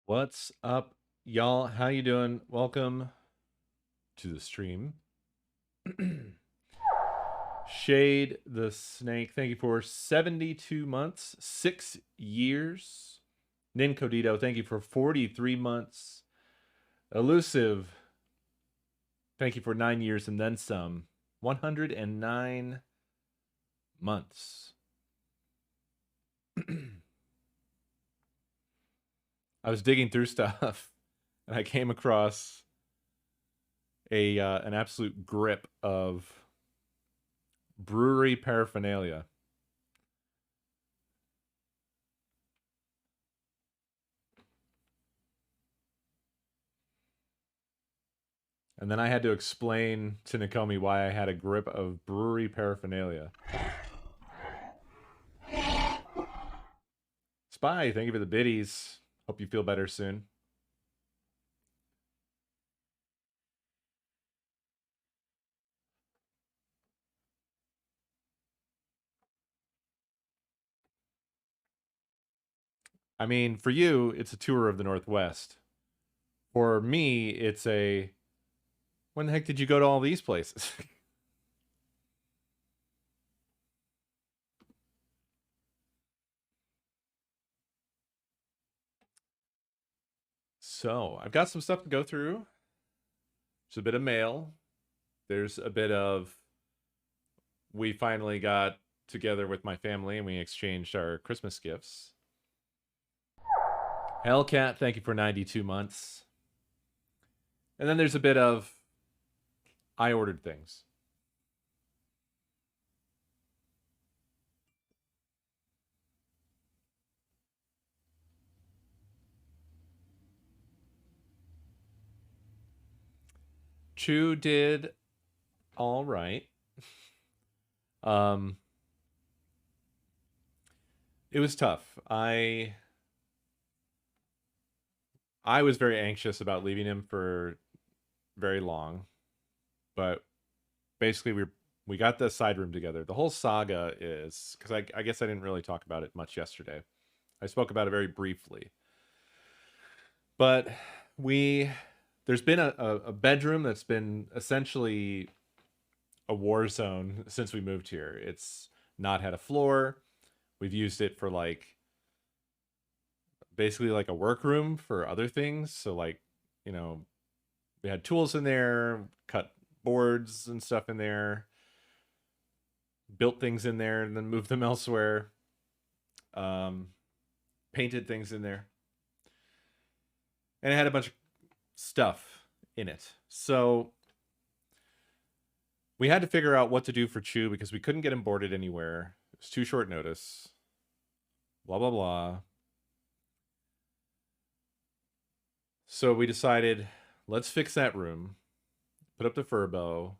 What's up, y'all? How you doing? Welcome to the stream. Shade the Snake, thank you for 72 months, 6 years. Nincodito, thank you for 43 months. Elusive, thank you for 9 years and then some. 109 months. I was digging through stuff and I came across an absolute grip of brewery paraphernalia. And then I had to explain to Nakomi why I had a grip of brewery paraphernalia. Spy, thank you for the biddies. Hope you feel better soon. I mean, for you, it's a tour of the Northwest. For me, it's a when the heck did you go to all these places? So, I've got some stuff to go through. There's a bit of mail. There's a bit of we finally got together with my family and we exchanged our Christmas gifts. Hellcat, thank you for 92 months. And then there's a bit of I ordered things. Chu did all right. Um, it was tough. I was very anxious about leaving him for very long, but basically we got the side room together. The whole saga is because I guess I didn't really talk about it much yesterday. I spoke about it very briefly, but we there's been a bedroom that's been essentially a war zone since we moved here. It's not had a floor. We've used it for like basically like a workroom for other things. So like, you know, we had tools in there, cut boards and stuff in there, built things in there, and then moved them elsewhere. Um, Painted things in there, and it had a bunch of stuff in it. So we had to figure out what to do for Chew because we couldn't get him boarded anywhere. It was too short notice. Blah blah blah. So we decided, let's fix that room, put up the furbo,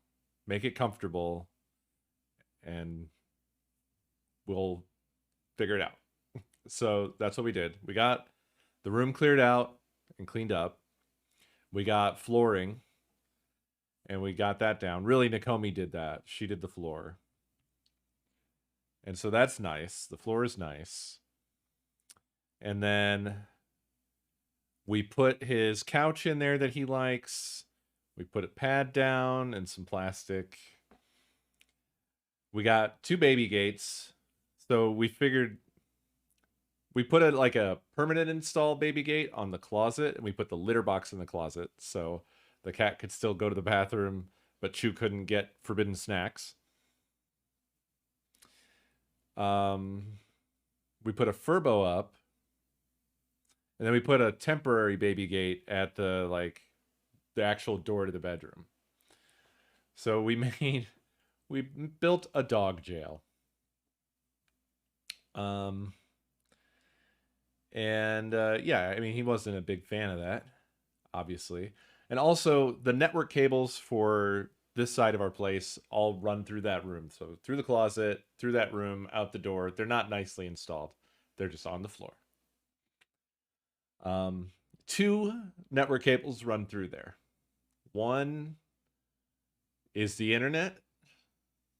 make it comfortable, and we'll figure it out. So that's what we did. We got the room cleared out and cleaned up. We got flooring and we got that down. Really, Nakomi did that. She did the floor. And so that's nice. The floor is nice. And then we put his couch in there that he likes. We put a pad down and some plastic. We got 2 baby gates. So we figured we put like a permanent install baby gate on the closet and we put the litter box in the closet so the cat could still go to the bathroom but Chew couldn't get forbidden snacks. We put a furbo up and then we put a temporary baby gate at the actual door to the bedroom. So we built a dog jail. Yeah, I mean, he wasn't a big fan of that, obviously. And also, the network cables for this side of our place all run through that room. So through the closet, through that room, out the door. They're not nicely installed. They're just on the floor. 2 network cables run through there. One is the internet.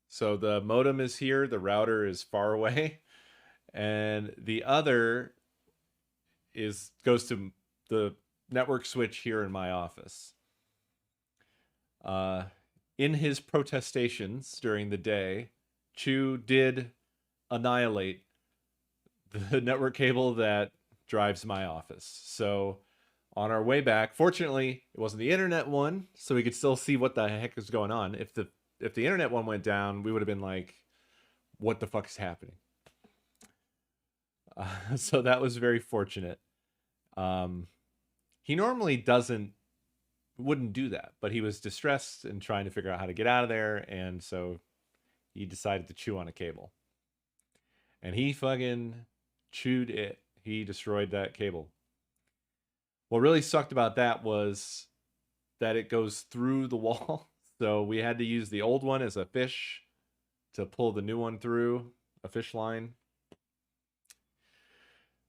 So the modem is here, the router is far away, and the other is goes to the network switch here in my office. In his protestations during the day, Chu did annihilate the network cable that drives my office. So on our way back, fortunately, it wasn't the internet one, so we could still see what the heck is going on. If the internet one went down, we would have been like, what the fuck is happening? So that was very fortunate. He normally wouldn't do that, but he was distressed and trying to figure out how to get out of there, and so he decided to chew on a cable. And he fucking chewed it. He destroyed that cable. What really sucked about that was that it goes through the wall. So we had to use the old one as a fish to pull the new one through, a fish line.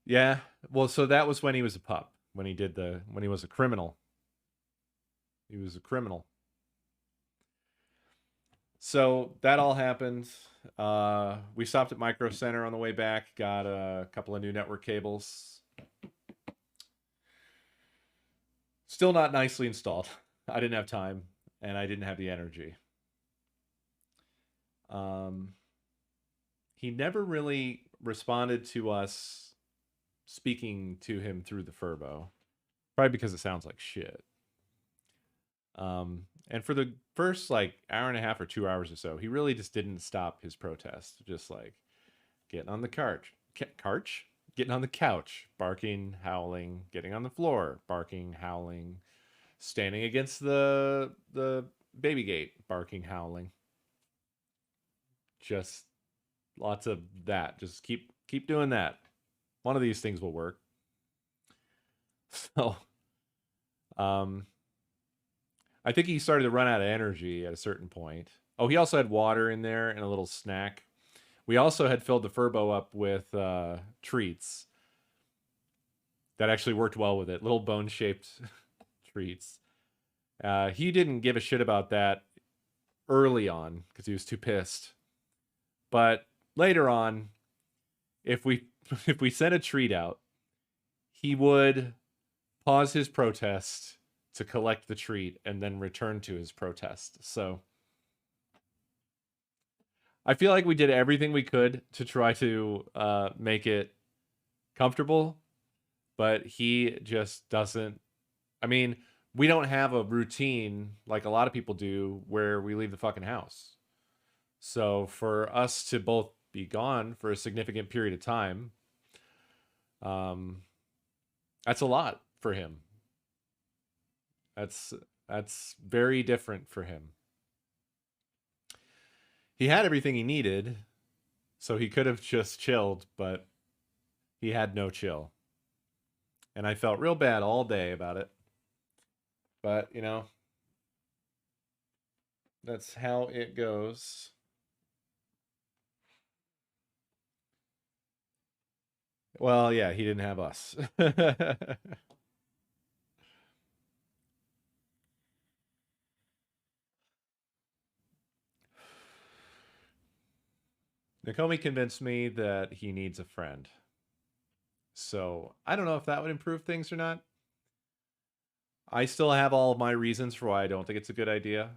Yeah. Well, so that was when he was a pup, when he was a criminal. He was a criminal. So that all happened. We stopped at Micro Center on the way back, got a couple of new network cables. Still not nicely installed. I didn't have time, and I didn't have the energy. He never really responded to us speaking to him through the Furbo. Probably because it sounds like shit. And for the first like hour and a half or 2 hours or so, he really just didn't stop his protest. Just like getting on the getting on the couch, barking, howling, getting on the floor, barking, howling, standing against the baby gate, barking, howling. Just lots of that. Just keep doing that. One of these things will work. So, I think he started to run out of energy at a certain point. Oh, he also had water in there and a little snack. We also had filled the Furbo up with treats. That actually worked well with it. Little bone-shaped treats. He didn't give a shit about that early on because he was too pissed. But later on, if we sent a treat out, he would pause his protest to collect the treat and then return to his protest. So I feel like we did everything we could to try to make it comfortable, but he just doesn't. I mean, we don't have a routine like a lot of people do where we leave the fucking house. So for us to both be gone for a significant period of time, that's a lot for him. That's very different for him. He had everything he needed, so he could have just chilled, but he had no chill. And I felt real bad all day about it. But, you know, that's how it goes. Well, yeah, he didn't have us. Nakomi convinced me that he needs a friend. So I don't know if that would improve things or not. I still have all of my reasons for why I don't think it's a good idea.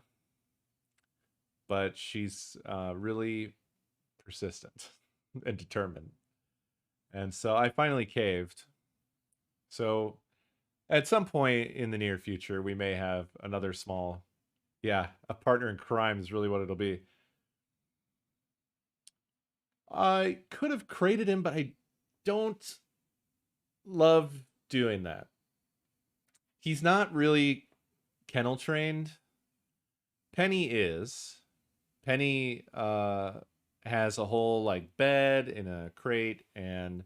But she's really persistent and determined. And so I finally caved. So at some point in the near future, we may have another small, a partner in crime is really what it'll be. I could have created him, but I don't love doing that. He's not really kennel trained. Penny is. Penny has a whole like bed in a crate, and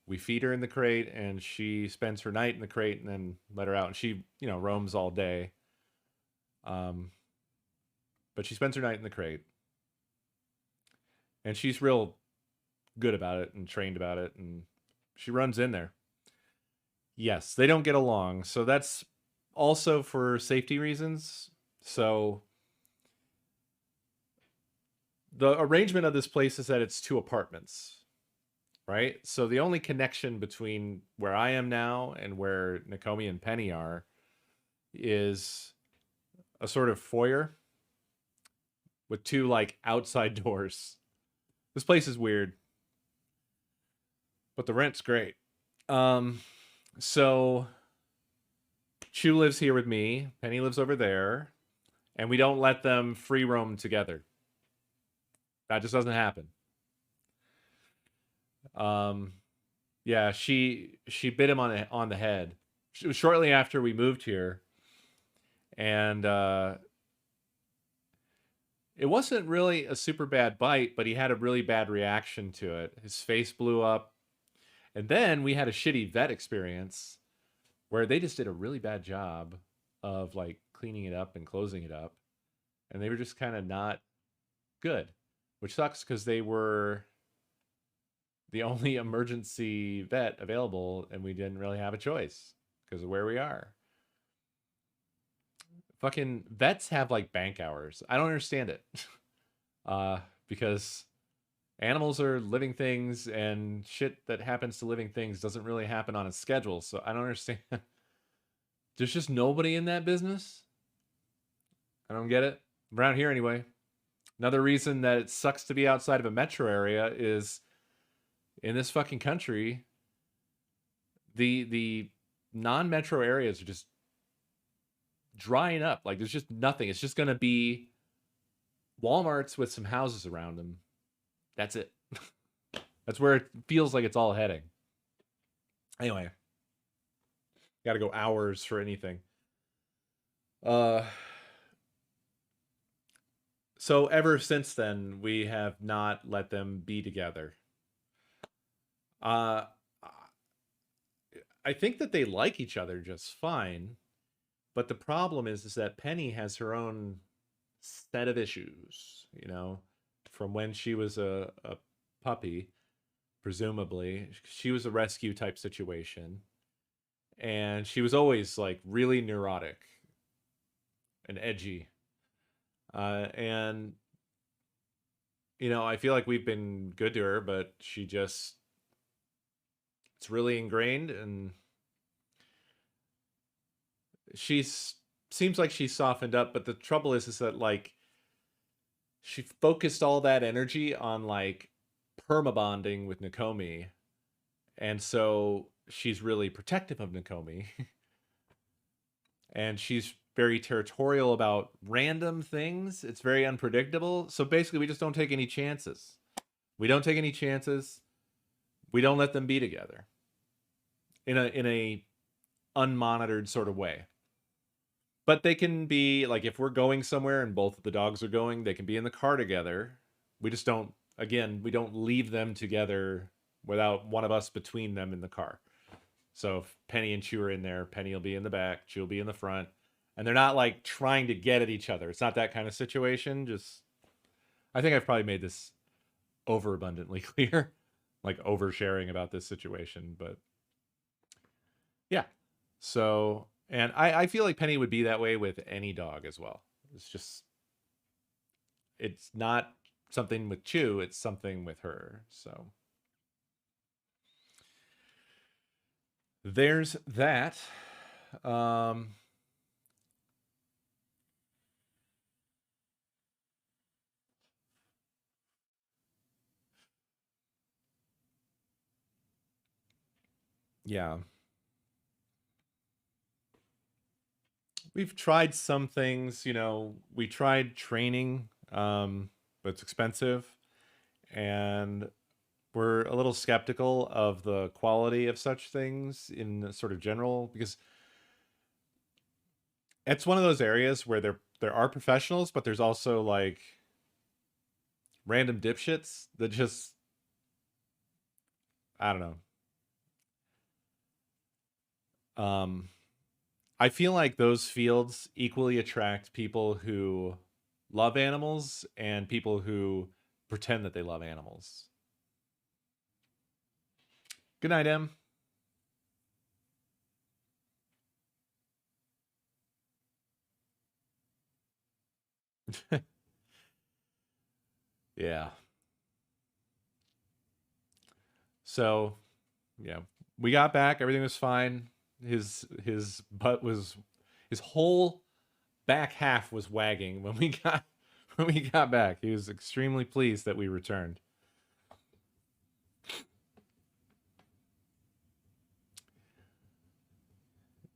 we feed her in the crate, and she spends her night in the crate, and then let her out, and she roams all day. But she spends her night in the crate, and she's real good about it and trained about it, and she runs in there. Yes, they don't get along, so that's also for safety reasons. So the arrangement of this place is that it's 2 apartments, right? So the only connection between where I am now and where Nakomi and Penny are is a sort of foyer with two like outside doors. This place is weird, but the rent's great. Um, so Chew lives here with me. Penny lives over there, and we don't let them free roam together. That just doesn't happen. Um, yeah, she bit him on the head shortly after we moved here, and it wasn't really a super bad bite, but he had a really bad reaction to it. His face blew up, and then we had a shitty vet experience where they just did a really bad job of like cleaning it up and closing it up, and they were just kind of not good, which sucks because they were the only emergency vet available, and we didn't really have a choice because of where we are. Fucking vets have like bank hours. I don't understand it. Because animals are living things, and shit that happens to living things doesn't really happen on a schedule. So I don't understand. There's just nobody in that business. I don't get it. Around here, anyway. Another reason that it sucks to be outside of a metro area is in this fucking country, the non-metro areas are just drying up. Like there's just nothing. It's just gonna be Walmarts with some houses around them. That's it. That's where it feels like it's all heading. Anyway, got to go hours for anything. So ever since then, we have not let them be together. Uh, I think that they like each other just fine, but the problem is that Penny has her own set of issues, you know, from when she was a puppy, presumably. She was a rescue type situation, and she was always like really neurotic and edgy. And you know, I feel like we've been good to her, but she just it's really ingrained, and she's seems like she's softened up, but the trouble is that like she focused all that energy on like permabonding with Nakomi, and so she's really protective of Nakomi. And she's very territorial about random things. It's very unpredictable. So basically we just don't take any chances. We don't take any chances. We don't let them be together in a unmonitored sort of way. But they can be like if we're going somewhere and both of the dogs are going, they can be in the car together. We just don't again, we don't leave them together without one of us between them in the car. So if Penny and Chew are in there, Penny will be in the back, Chew will be in the front. And they're not like trying to get at each other. It's not that kind of situation. Just I think I've probably made this overabundantly clear, like oversharing about this situation. But yeah. So and I feel like Penny would be that way with any dog as well. It's just it's not something with Chew, it's something with her. So there's that. Um yeah. We've tried some things, you know, we tried training, but it's expensive, and we're a little skeptical of the quality of such things in sort of general because it's one of those areas where there are professionals, but there's also like random dipshits that just I don't know. I feel like those fields equally attract people who love animals and people who pretend that they love animals. Good night, Em. Yeah. So, yeah, we got back. Everything was fine. His butt was, his whole back half was wagging when we got when we got back. He was extremely pleased that we returned.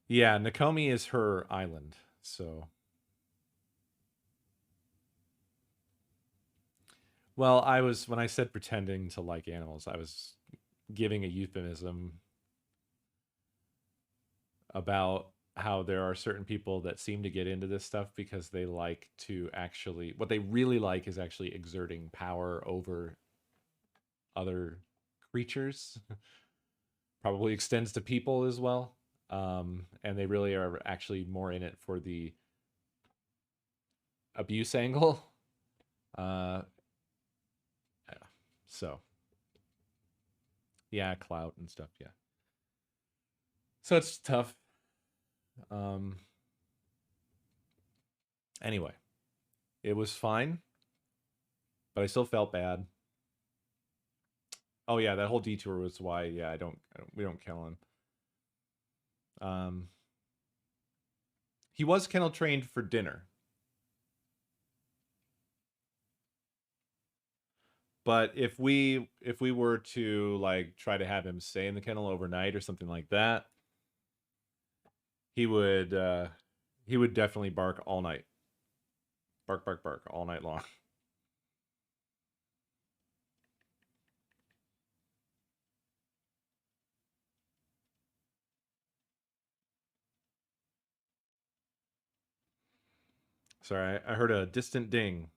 Yeah, Nakomi is her island. So, well, I was, when I said pretending to like animals, I was giving a euphemism about how there are certain people that seem to get into this stuff because they like to actually, what they really like is actually exerting power over other creatures. Probably extends to people as well. And they really are actually more in it for the abuse angle. Uh, so yeah, clout and stuff. Yeah. So it's tough. Um, anyway, it was fine, but I still felt bad. Oh yeah, that whole detour was why. Yeah, we don't kill him. He was kennel trained for dinner, but if we were to like try to have him stay in the kennel overnight or something like that, he would uh, he would definitely bark all night. Bark, bark, bark all night long. Sorry, I heard a distant ding.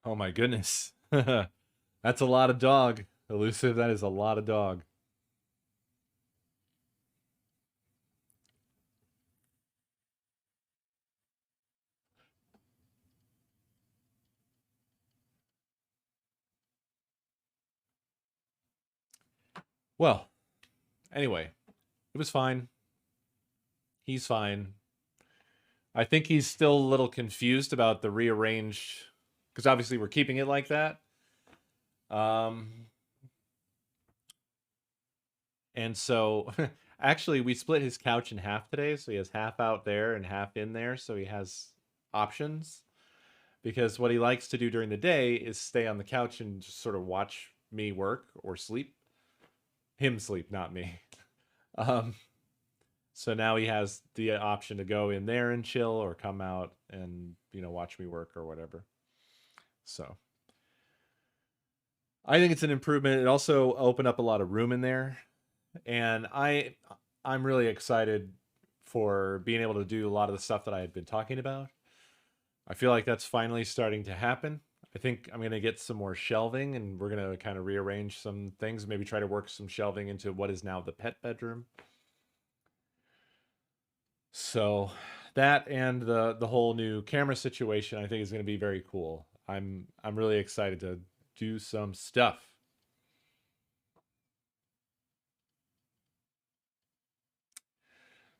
Oh my goodness. That's a lot of dog. Elusive, that is a lot of dog. Well, anyway, it was fine. He's fine. I think he's still a little confused about the rearranged, because obviously we're keeping it like that. Um, and so actually we split his couch in half today, so he has half out there and half in there, so he has options. Because what he likes to do during the day is stay on the couch and just sort of watch me work or sleep. Him sleep, not me. Um, so now he has the option to go in there and chill or come out and, watch me work or whatever. So I think it's an improvement. It also opened up a lot of room in there. And I'm really excited for being able to do a lot of the stuff that I had been talking about. I feel like that's finally starting to happen. I think I'm going to get some more shelving and we're going to kind of rearrange some things, maybe try to work some shelving into what is now the pet bedroom. So that and the whole new camera situation I think is going to be very cool. I'm really excited to do some stuff.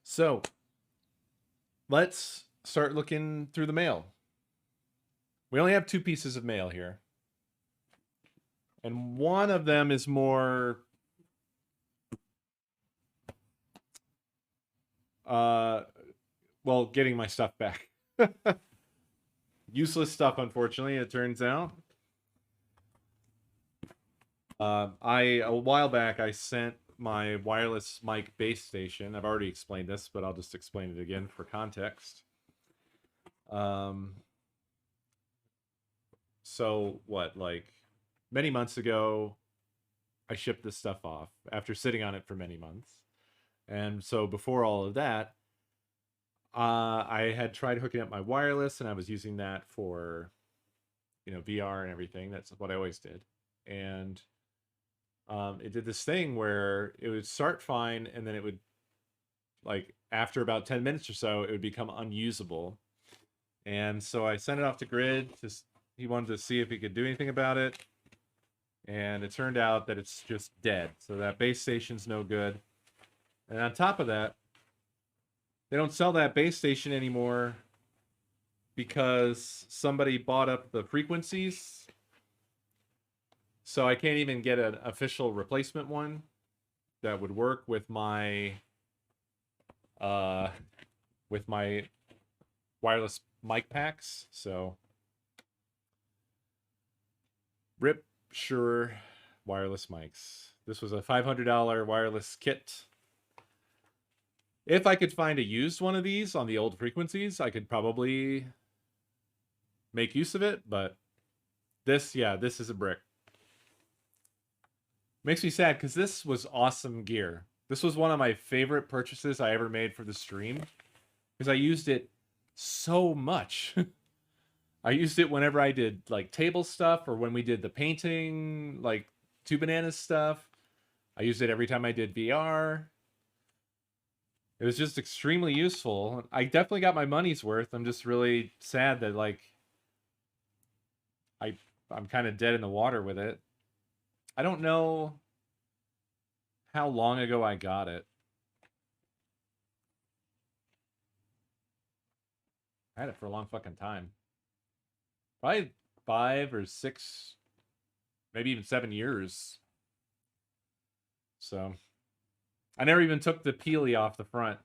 So, let's start looking through the mail. We only have two pieces of mail here. And one of them is more uh well, getting my stuff back. Useless stuff, unfortunately, it turns out. I a while back I sent my wireless mic base station. I've already explained this, but I'll just explain it again for context. Um, so what, like many months ago, I shipped this stuff off after sitting on it for many months. And so before all of that, I had tried hooking up my wireless and I was using that for, VR and everything. That's what I always did. And it did this thing where it would start fine and then it would, like, after about 10 minutes or so, it would become unusable. And so I sent it off to Grid. He wanted to see if he could do anything about it. And it turned out that it's just dead. So that base station's no good. And on top of that, they don't sell that base station anymore because somebody bought up the frequencies. So I can't even get an official replacement one that would work with my wireless mic packs. So rip Shure wireless mics. This was a $500 wireless kit. If I could find a used one of these on the old frequencies, I could probably make use of it, but this is a brick. Makes me sad because this was awesome gear. This was one of my favorite purchases I ever made for the stream because I used it so much. I used it whenever I did like table stuff or when we did the painting, like Two Bananas stuff. I used it every time I did VR. It was just extremely useful. I definitely got my money's worth. I'm just really sad that like I'm kind of dead in the water with it. I don't know how long ago I got it. I had it for a long fucking time. Probably 5 or 6, maybe even 7 years. So I never even took the peely off the front.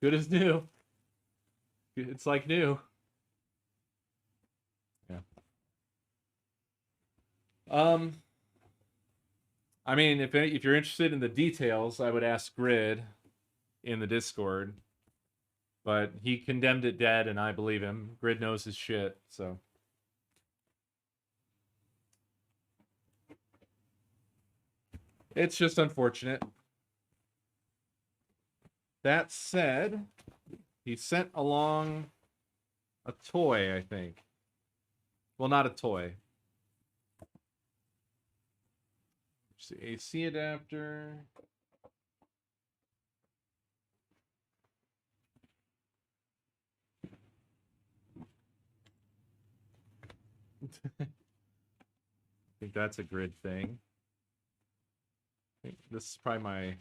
Good as new. It's like new. Yeah. I mean, if you're interested in the details, I would ask Grid in the Discord. But he condemned it dead, and I believe him. Grid knows his shit, so. It's just unfortunate. That said, he sent along a toy, I think. Well, not a toy. It's the AC adapter. I think that's a Grid thing. I think this is probably my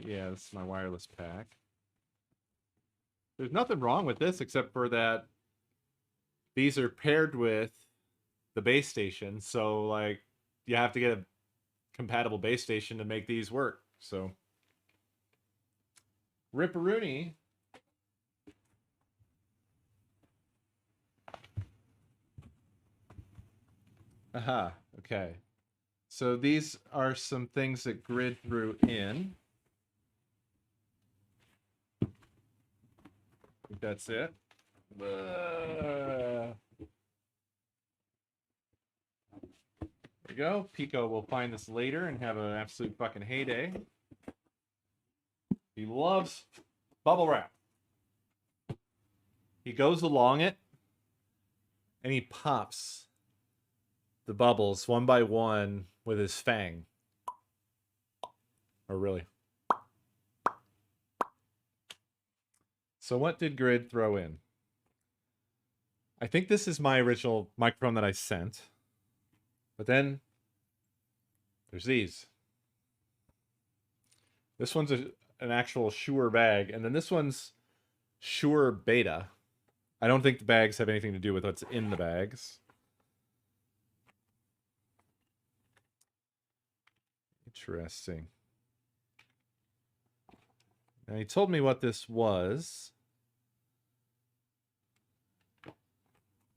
this is my wireless pack. There's nothing wrong with this except for that these are paired with the base station, so like you have to get a compatible base station to make these work. So Ripperoonie. Aha, okay. So these are some things that Grid threw in. I think that's it. There we go. Pico will find this later and have an absolute fucking heyday. He loves bubble wrap. He goes along it and he pops the bubbles one by one with his fang. Or really. So what did Grid throw in? I think this is my original microphone that I sent. But then there's these. This one's an actual Shure bag. And then this one's Shure Beta. I don't think the bags have anything to do with what's in the bags. Interesting. Now he told me what this was.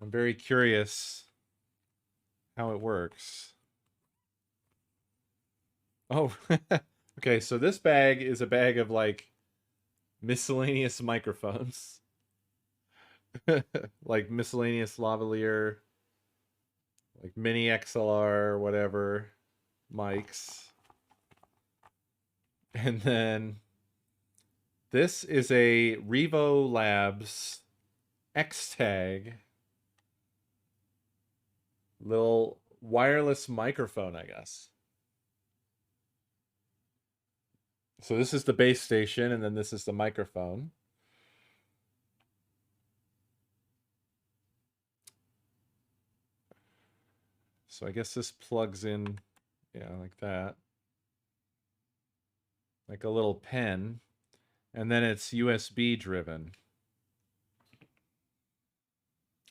I'm very curious how it works. Oh, okay. So this bag is a bag of like miscellaneous microphones. Like miscellaneous lavalier, like mini XLR, whatever mics. And then this is a Revo Labs X-Tag little wireless microphone, I guess. So this is the base station, and then this is the microphone. So I guess this plugs in, yeah, like that. Like a little pen. And then it's USB driven.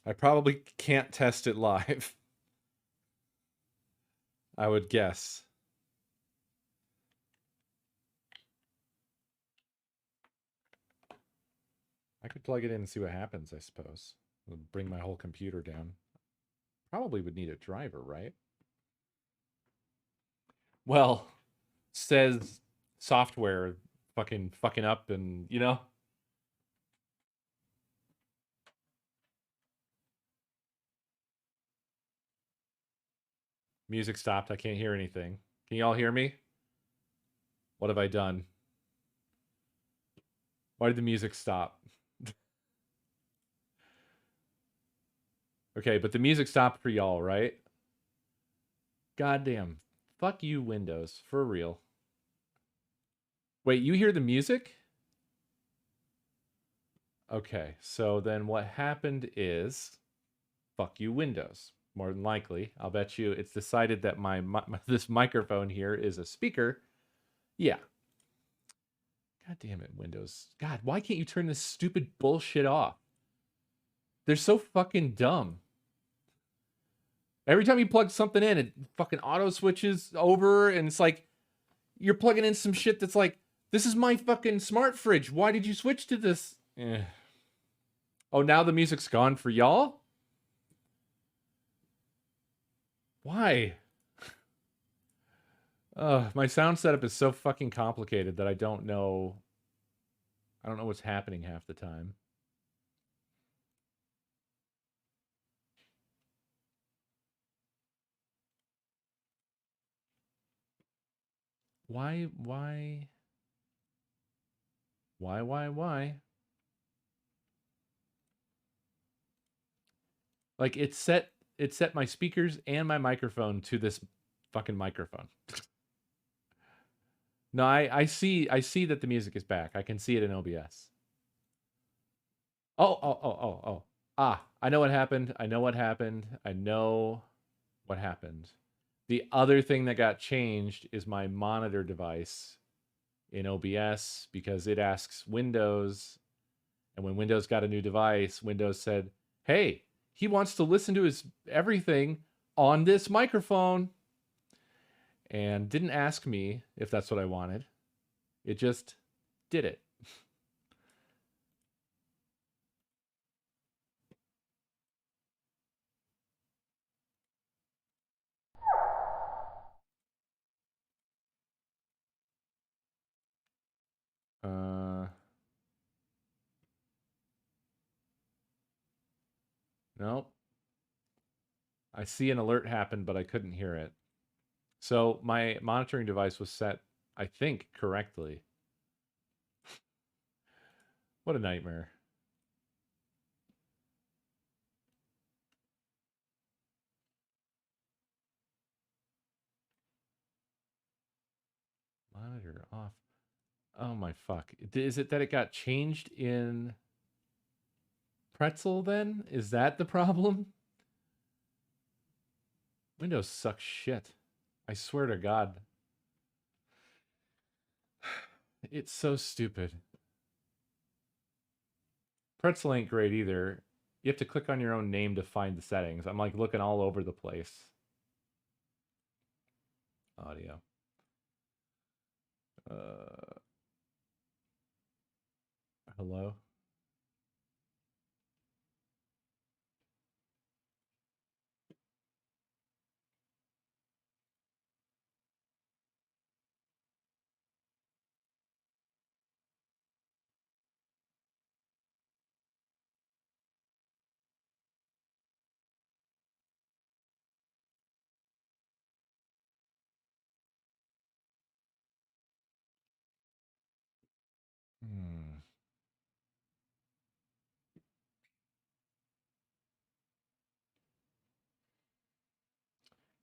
I probably can't test it live. I would guess. I could plug it in and see what happens, I suppose. It'll bring my whole computer down. Probably would need a driver, right? Well, says software fucking up and, you know? Music stopped. I can't hear anything. Can you all hear me? What have I done? Why did the music stop? Okay, but the music stopped for y'all, right? Goddamn. Fuck you, Windows. For real. Wait, you hear the music? Okay, so then what happened is, fuck you, Windows. More than likely, I'll bet you it's decided that my this microphone here is a speaker. Yeah. God damn it, Windows. God, why can't you turn this stupid bullshit off? They're so fucking dumb. Every time you plug something in, it fucking auto switches over, and it's like you're plugging in some shit that's like, this is my fucking smart fridge. Why did you switch to this? Oh, now the music's gone for y'all? Why? My sound setup is so fucking complicated that I don't know what's happening half the time. Why? Like it set my speakers and my microphone to this fucking microphone. No, I see that the music is back. I can see it in OBS. Oh. Ah, I know what happened. I know what happened. The other thing that got changed is my monitor device in OBS because it asks Windows, and when Windows got a new device, Windows said, "Hey, he wants to listen to his everything on this microphone," and didn't ask me if that's what I wanted. It just did it. Nope. I see an alert happen, but I couldn't hear it. So my monitoring device was set, I think, correctly. What a nightmare. Monitor off. Oh my fuck. Is it that it got changed in Pretzel then? Is that the problem? Windows sucks shit. I swear to God. It's so stupid. Pretzel ain't great either. You have to click on your own name to find the settings. I'm like looking all over the place. Audio. Hello?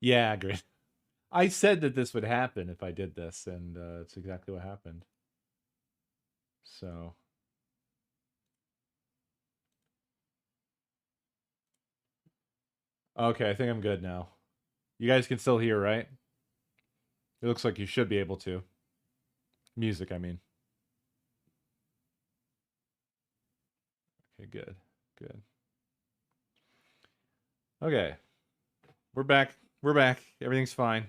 Yeah, great. I said that this would happen if I did this, and it's exactly what happened. So. Okay, I think I'm good now. You guys can still hear, right? It looks like you should be able to. Music, I mean. Okay, good. Good. Okay. We're back. We're back. Everything's fine.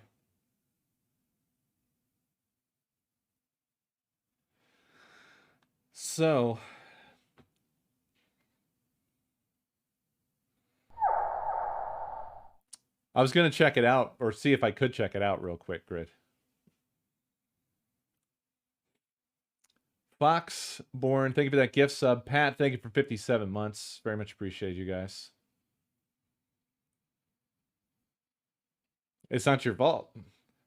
So, I was going to check it out or see if I could check it out real quick, Grid. Foxborn, thank you for that gift sub. Pat, thank you for 57 months. Very much appreciate you guys. It's not your fault.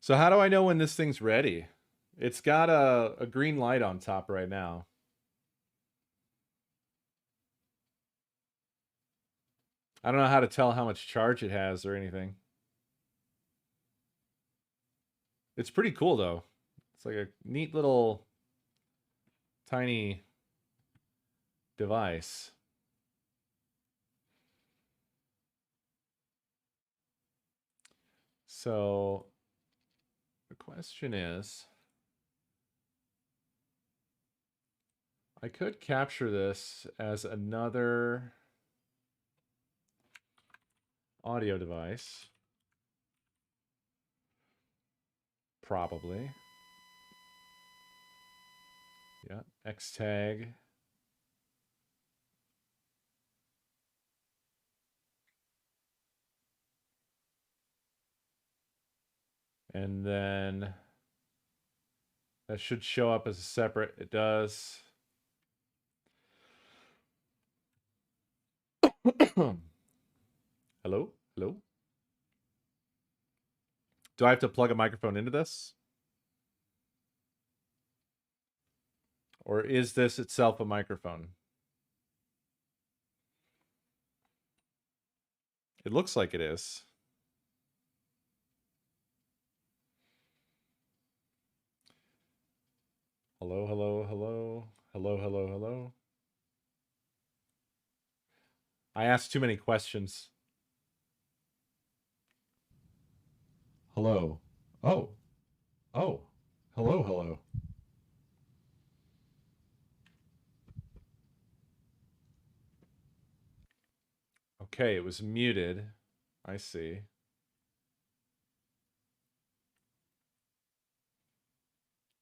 So how do I know when this thing's ready? It's got a green light on top right now. I don't know how to tell how much charge it has or anything. It's pretty cool though. It's like a neat little tiny device. So the question is, I could capture this as another audio device. Probably. Yeah, X tag. And then that should show up as a separate. It does. Hello? Hello? Do I have to plug a microphone into this? Or is this itself a microphone? It looks like it is. Hello, hello, hello. Hello, hello, hello. I asked too many questions. Hello. Oh. Oh. Hello, hello. Okay, it was muted. I see.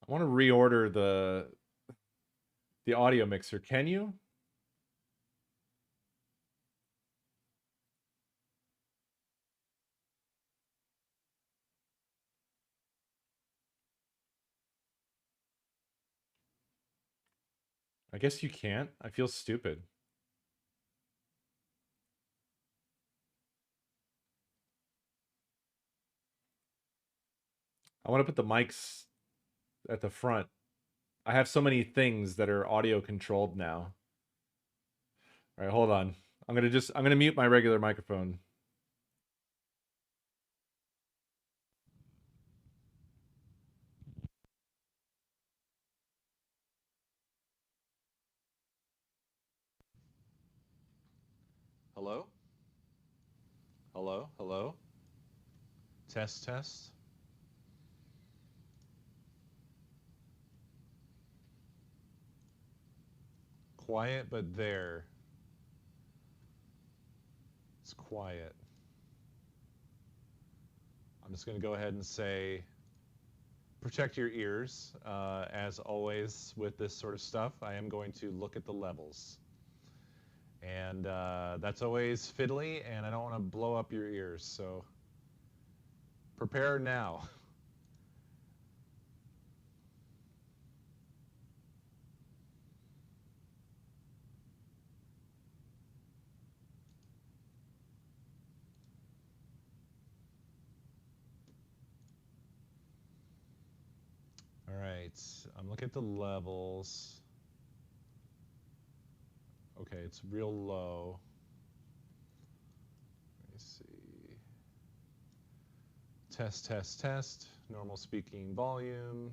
I want to reorder the audio mixer. Can you? I guess you can't. I feel stupid. I want to put the mics at the front. I have so many things that are audio controlled now. All right, hold on. I'm gonna mute my regular microphone. Hello? Hello? Hello? Test, test. Quiet, but there. It's quiet. I'm just going to go ahead and say, protect your ears. As always with this sort of stuff, I am going to look at the levels. And that's always fiddly, and I don't want to blow up your ears, so prepare now. All right, I'm looking at the levels. Okay, it's real low. Let me see. Test, test, test. Normal speaking volume.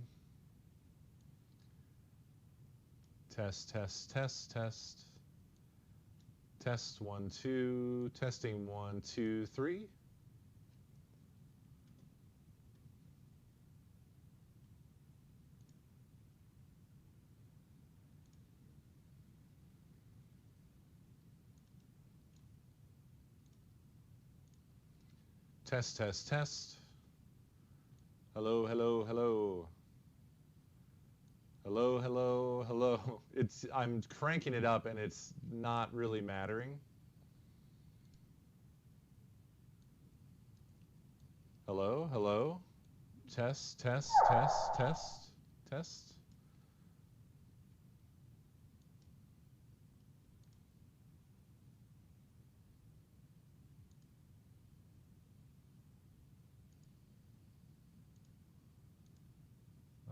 Test, test, test, test. Test 1, 2. Testing 1, 2, 3. Test, test, test. Hello, hello, hello. Hello, hello, hello. I'm cranking it up and it's not really mattering. Hello, hello. Test, test, test, test, test.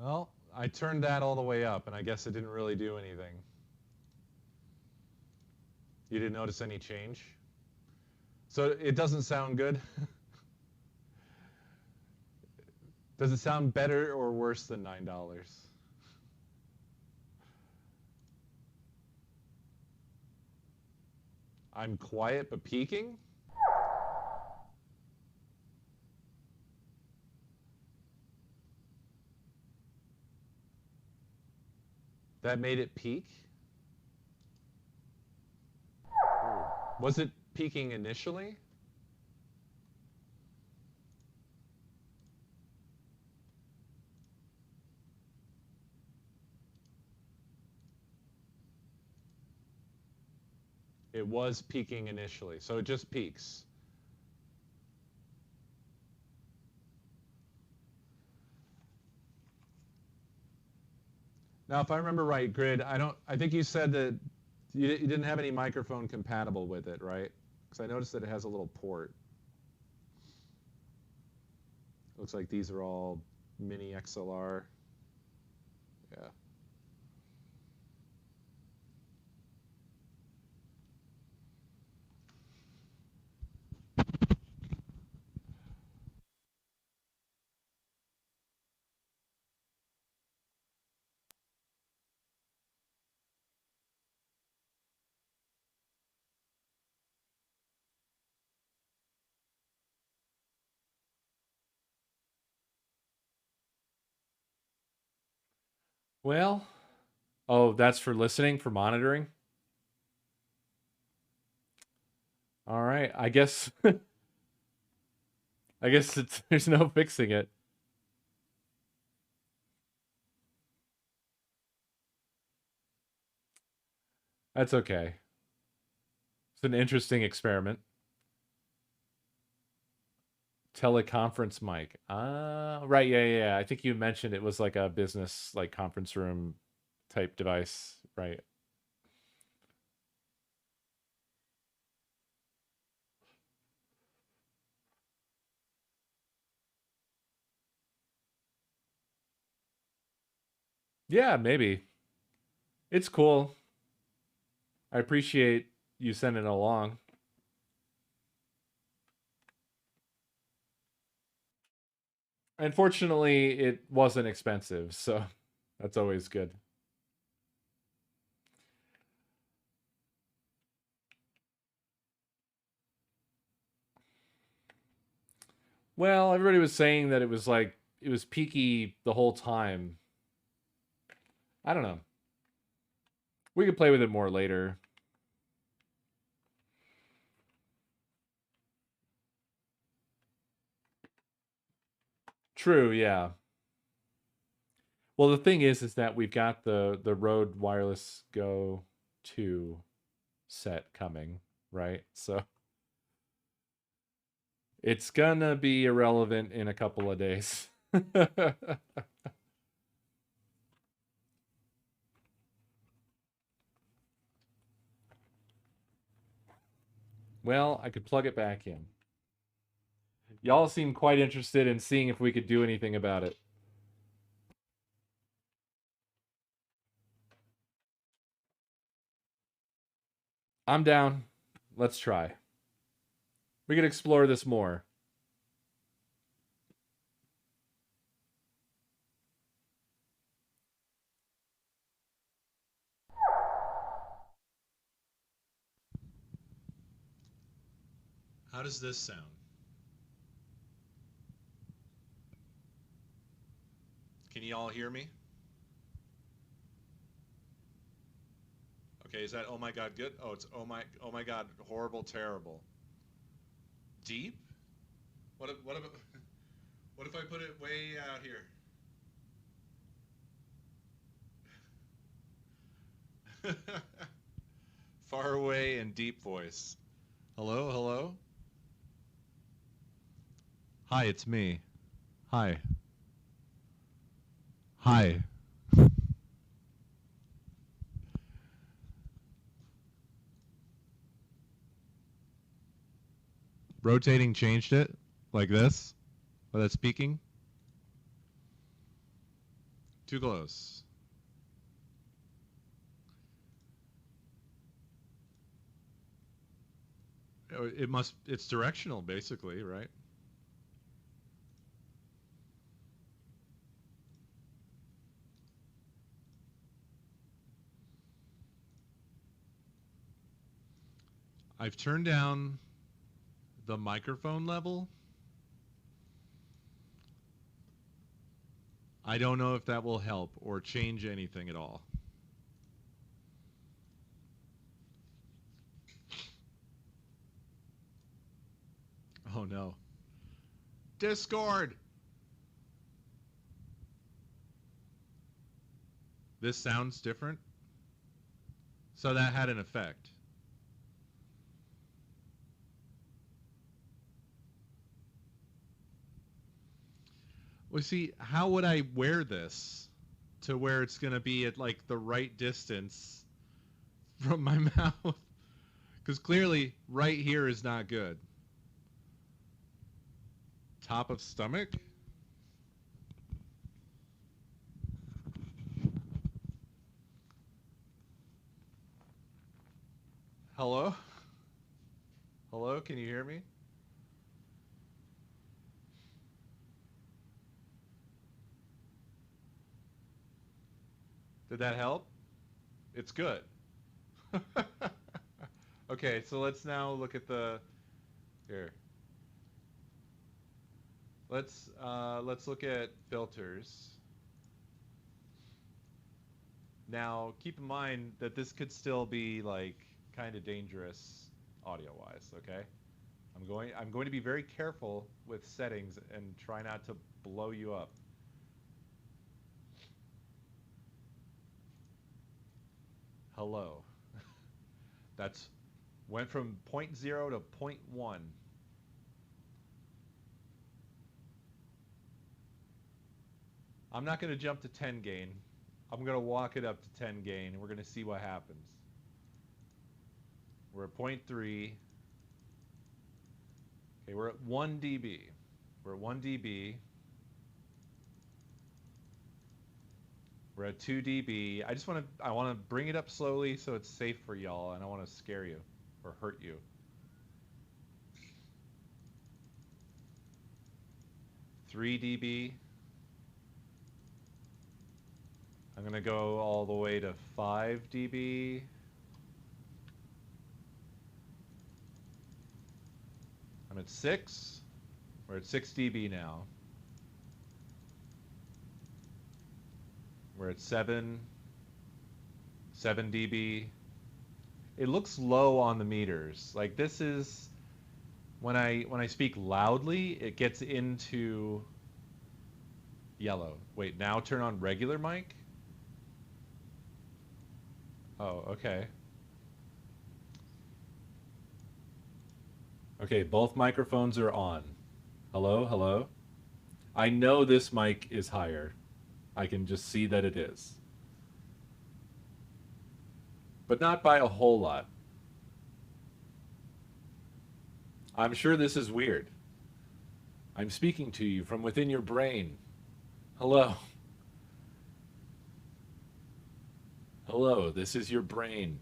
Well, I turned that all the way up, and I guess it didn't really do anything. You didn't notice any change? So it doesn't sound good? Does it sound better or worse than $9? I'm quiet but peaking? That made it peak? Was it peaking initially? It was peaking initially, so it just peaks. Now, if I remember right, Grid, I think you said that you didn't have any microphone compatible with it, right? Because I noticed that it has a little port. Looks like these are all mini XLR. Yeah. Well, oh, that's for listening, for monitoring. All right, I guess I guess there's no fixing it. That's okay. It's an interesting experiment. Teleconference mic. Ah, right. Yeah, yeah, yeah. I think you mentioned it was like a business, like conference room type device, right? Yeah, maybe. It's cool. I appreciate you sending it along. Unfortunately, it wasn't expensive, so that's always good. Well, everybody was saying that it was like it was peaky the whole time. I don't know. We could play with it more later. True, yeah. Well, the thing is that we've got the Rode Wireless Go 2 set coming, right? So it's gonna be irrelevant in a couple of days. Well, I could plug it back in. Y'all seem quite interested in seeing if we could do anything about it. I'm down. Let's try. We could explore this more. How does this sound? Can you all hear me? Okay, is that oh my god good? Oh, it's oh my god horrible terrible. Deep? what if I put it way out here? Far away and deep voice. Hello, hello. Hi, it's me. Hi. Hi. Rotating changed it like this without speaking. Too close. It's directional basically, right? I've turned down the microphone level. I don't know if that will help or change anything at all. Oh no. Discord! This sounds different. So that had an effect. Well, see, how would I wear this to where it's going to be at like the right distance from my mouth? Because clearly, right here is not good. Top of stomach? Hello? Hello, can you hear me? Did that help? It's good. Okay, so let's now look at the here. Let's look at filters. Now, keep in mind that this could still be like kind of dangerous audio-wise, okay? I'm going to be very careful with settings and try not to blow you up. Hello. That's went from 0.0 to 0.1. I'm not going to jump to 10 gain. I'm going to walk it up to 10 gain, and we're going to see what happens. We're at 0.3. Okay, we're at 1 dB. We're at 1 dB. We're at 2 dB. I want to bring it up slowly so it's safe for y'all, and I want to scare you or hurt you. 3 dB. I'm going to go all the way to 5 dB. I'm at 6. We're at 6 dB now. We're at 7 dB. It looks low on the meters. Like this is when I speak loudly, it gets into yellow. Wait, now turn on regular mic? Oh, okay. Okay, both microphones are on. Hello, hello. I know this mic is higher. I can just see that it is. But not by a whole lot. I'm sure this is weird. I'm speaking to you from within your brain. Hello. Hello, this is your brain.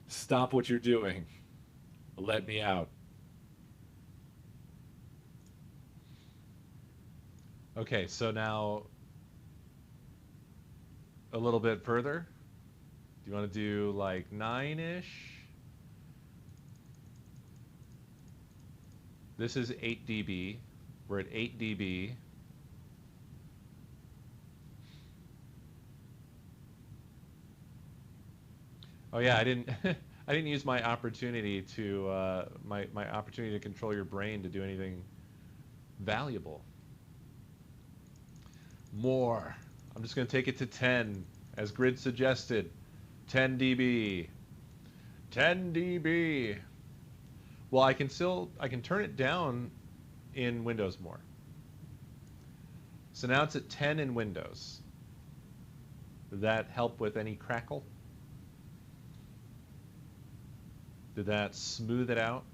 Stop what you're doing. Let me out. Okay, so now a little bit further. Do you want to do like 9-ish? This is 8 dB. We're at 8 dB. Oh yeah, I didn't I didn't use my opportunity to my opportunity to control your brain to do anything valuable. More. I'm just going to take it to 10, as Grid suggested. 10 dB. 10 dB. Well, I can turn it down in Windows more. So now it's at 10 in Windows. Did that help with any crackle? Did that smooth it out?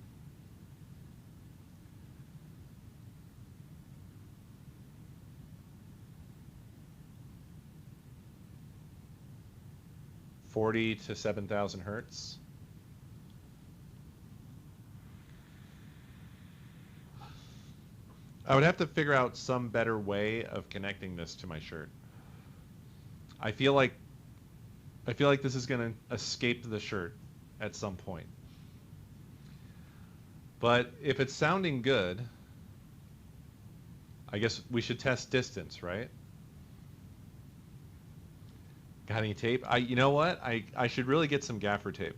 $40 to 7,000 hertz. I would have to figure out some better way of connecting this to my shirt. I feel like this is going to escape the shirt at some point. But if it's sounding good, I guess we should test distance, right? Got any tape? You know what? I should really get some gaffer tape.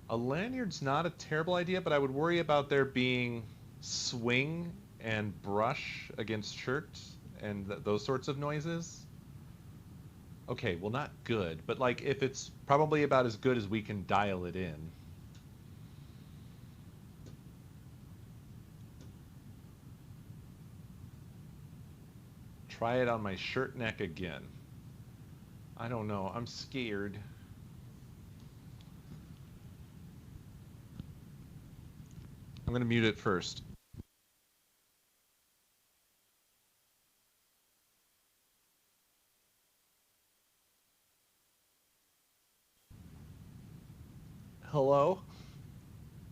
A lanyard's not a terrible idea, but I would worry about there being swing and brush against shirts and those sorts of noises. Okay, well, not good, but like if it's probably about as good as we can dial it in. Try it on my shirt neck again. I don't know. I'm scared. I'm going to mute it first. Hello?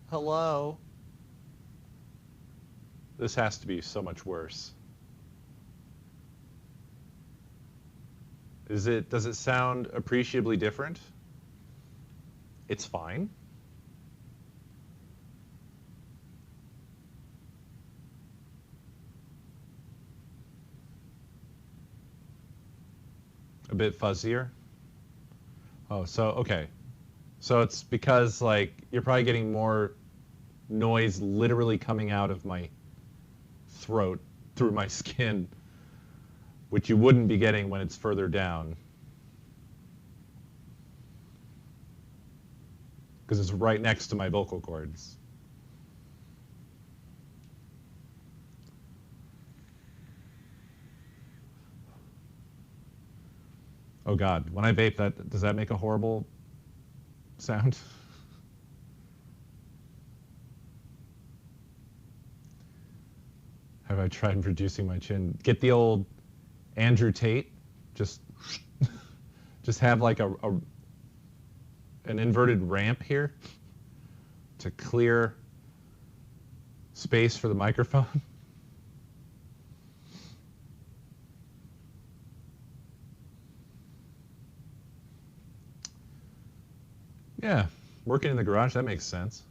Hello? This has to be so much worse. Does it sound appreciably different? It's fine. A bit fuzzier? Oh, so okay. So it's because like you're probably getting more noise literally coming out of my throat through my skin, which you wouldn't be getting when it's further down. Because it's right next to my vocal cords. Oh God, when I vape, does that make a horrible sound? Have I tried reducing my chin? Get the old Andrew Tate, just have like an inverted ramp here to clear space for the microphone. Yeah, working in the garage, that makes sense.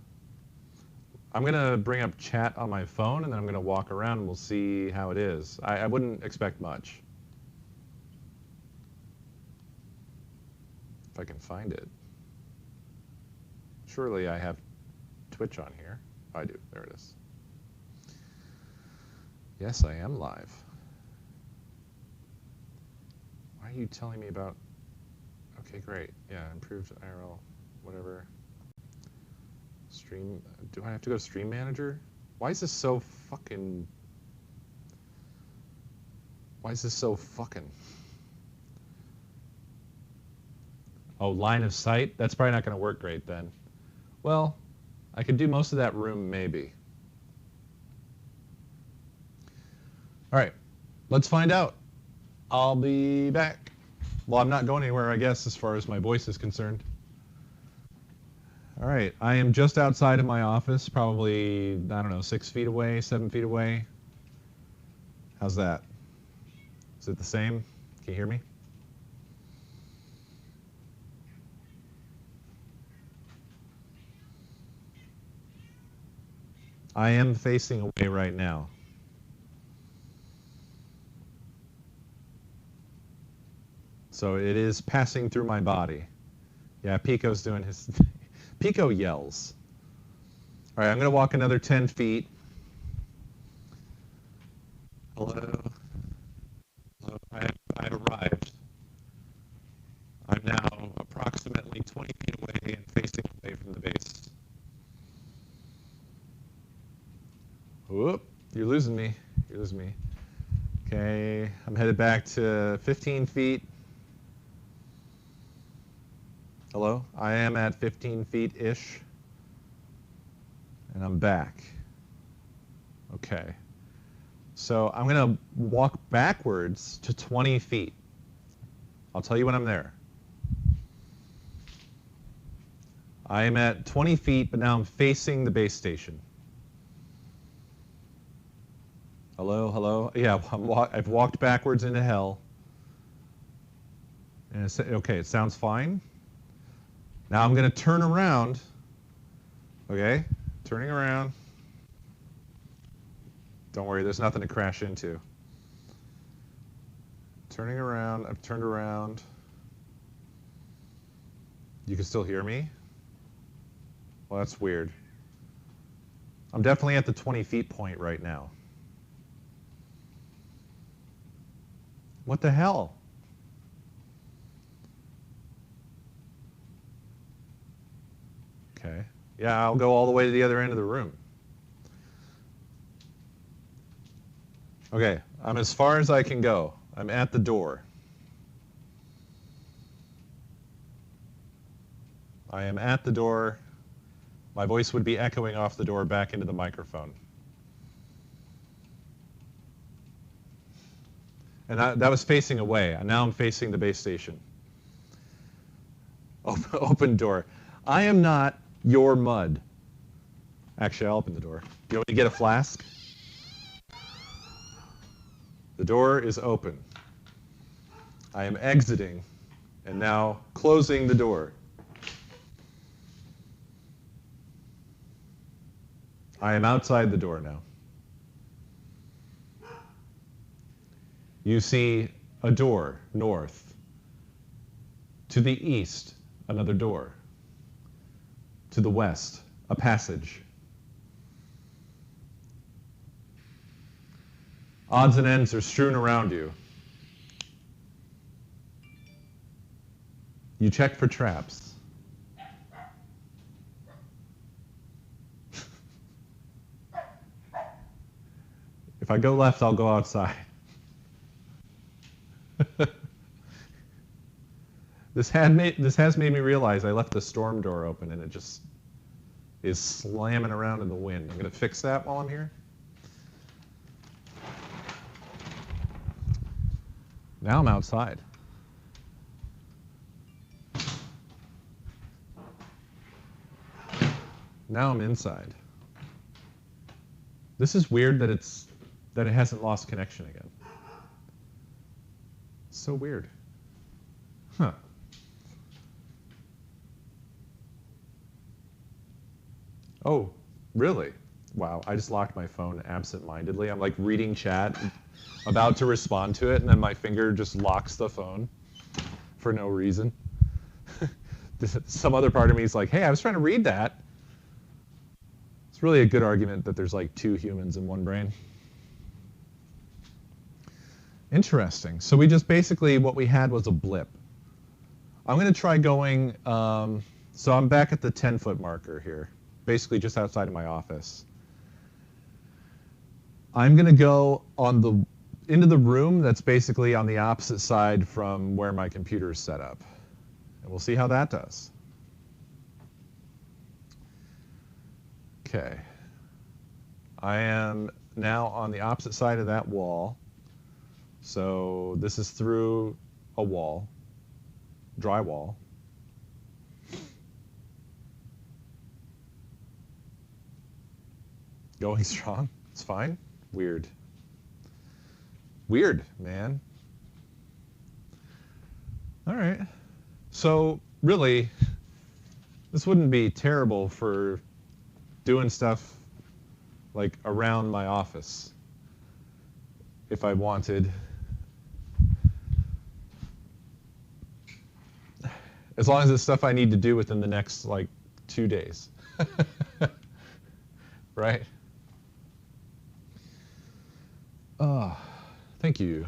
I'm going to bring up chat on my phone, and then I'm going to walk around, and we'll see how it is. I wouldn't expect much. If I can find it. Surely I have Twitch on here. I do. There it is. Yes, I am live. Why are you telling me about... Okay, great. Yeah, improved IRL, whatever. Stream... Do I have to go to Stream Manager? Why is this so fucking... Why is this so fucking... Oh, line of sight? That's probably not going to work great then. Well, I could do most of that room, maybe. All right, let's find out. I'll be back. Well, I'm not going anywhere, I guess, as far as my voice is concerned. All right, I am just outside of my office, probably, I don't know, 6 feet away, 7 feet away. How's that? Is it the same? Can you hear me? I am facing away right now. So it is passing through my body. Yeah, Pico's doing his... Pico yells. All right, I'm going to walk another 10 feet. Hello? Hello? I've arrived. I'm now approximately 20 feet away and facing away from the base. Whoop, you're losing me. You're losing me. Okay, I'm headed back to 15 feet. Hello? I am at 15 feet-ish. And I'm back. Okay. So I'm going to walk backwards to 20 feet. I'll tell you when I'm there. I am at 20 feet, but now I'm facing the base station. Hello, hello. Yeah, I've walked backwards into hell. And okay, it sounds fine. Now I'm going to turn around. Okay, turning around. Don't worry, there's nothing to crash into. Turning around, I've turned around. You can still hear me? Well, that's weird. I'm definitely at the 20 feet point right now. What the hell? Okay. Yeah, I'll go all the way to the other end of the room. Okay, I'm as far as I can go. I'm at the door. I am at the door. My voice would be echoing off the door back into the microphone. And that was facing away. And now I'm facing the base station. Open door. I am not your mud. Actually, I'll open the door. You want me to get a flask? The door is open. I am exiting and now closing the door. I am outside the door now. You see a door north. To the east, another door. To the west, a passage. Odds and ends are strewn around you. You check for traps. If I go left, I'll go outside. This has made me realize I left the storm door open and it just is slamming around in the wind. I'm going to fix that while I'm here. Now I'm outside. Now I'm inside. This is weird that it hasn't lost connection again. So weird. Huh. Oh, really? Wow, I just locked my phone absent-mindedly. I'm like reading chat, about to respond to it, and then my finger just locks the phone for no reason. Some other part of me is like, hey, I was trying to read that. It's really a good argument that there's like two humans in one brain. Interesting. So we just basically, what we had was a blip. I'm going to try going, so I'm back at the 10-foot marker here, basically just outside of my office. I'm going to go into the room that's basically on the opposite side from where my computer is set up. And we'll see how that does. Okay. I am now on the opposite side of that wall. So this is through a wall, drywall. Going strong, it's fine. Weird. Weird, man. All right. So really, this wouldn't be terrible for doing stuff like around my office if I wanted. As long as it's stuff I need to do within the next like 2 days. Right? Oh, thank you.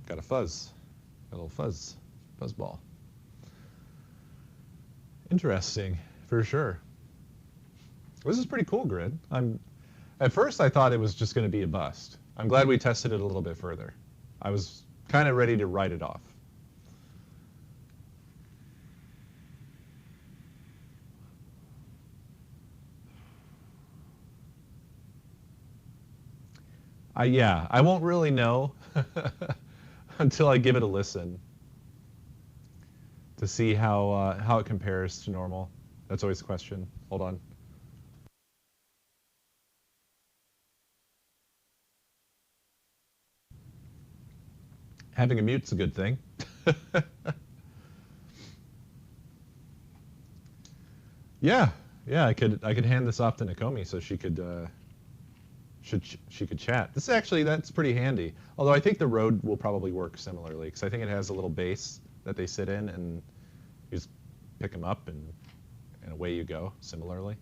Got a fuzz. A little fuzz ball. Interesting, for sure. This is pretty cool, Grid. At first I thought it was just going to be a bust. I'm glad we tested it a little bit further. I was kind of ready to write it off. Yeah, I won't really know until I give it a listen to see how it compares to normal. That's always the question. Hold on. Having a mute's a good thing. Yeah, yeah, I could hand this off to Nakomi so she could she could chat. This actually that's pretty handy. Although I think the Rode will probably work similarly because I think it has a little base that they sit in and you just pick them up and away you go. Similarly.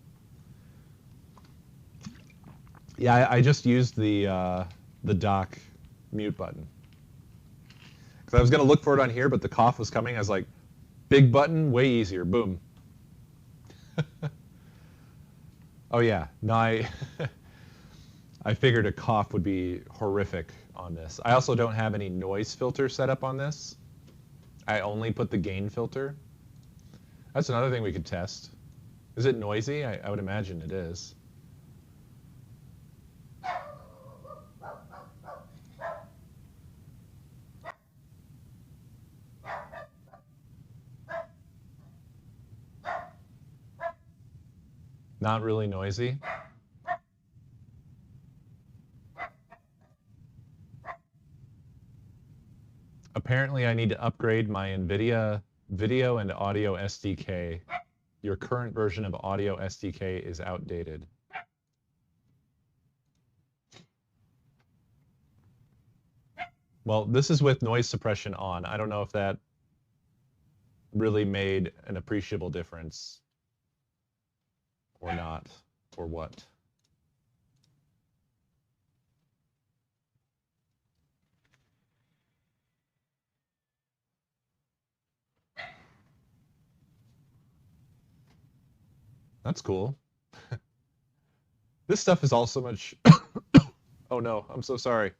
Yeah, I just used the dock mute button because I was gonna look for it on here, but the cough was coming. I was like, big button, way easier. Boom. Oh yeah, no, I figured a cough would be horrific on this. I also don't have any noise filter set up on this. I only put the gain filter. That's another thing we could test. Is it noisy? I would imagine it is. Not really noisy. Apparently I need to upgrade my NVIDIA video and audio SDK. Your current version of audio SDK is outdated. Well, this is with noise suppression on. I don't know if that really made an appreciable difference or not, or what. That's cool. This stuff is also much... Oh no, I'm so sorry.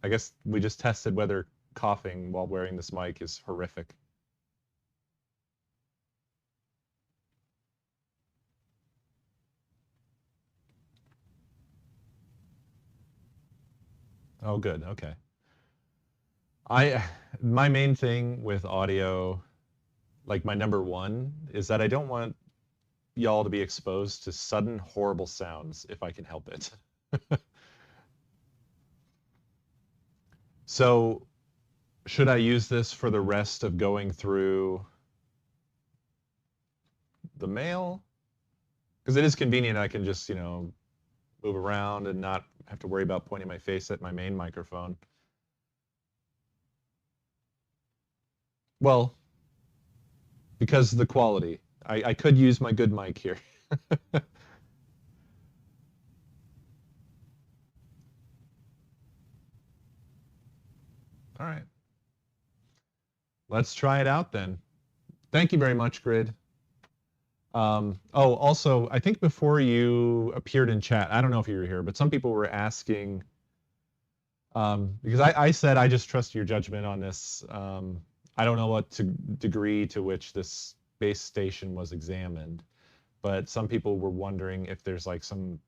I guess we just tested whether coughing while wearing this mic is horrific. Oh, good. Okay. My main thing with audio, like my number one, is that I don't want y'all to be exposed to sudden horrible sounds if I can help it. So, should I use this for the rest of going through the mail? Because it is convenient. I can just, move around and not have to worry about pointing my face at my main microphone. Well, because of the quality. I could use my good mic here. All right. Let's try it out then. Thank you very much, Grid. Oh, also, I think before you appeared in chat, I don't know if you were here, but some people were asking, because I said I just trust your judgment on this. I don't know what degree to which this base station was examined, but some people were wondering if there's like some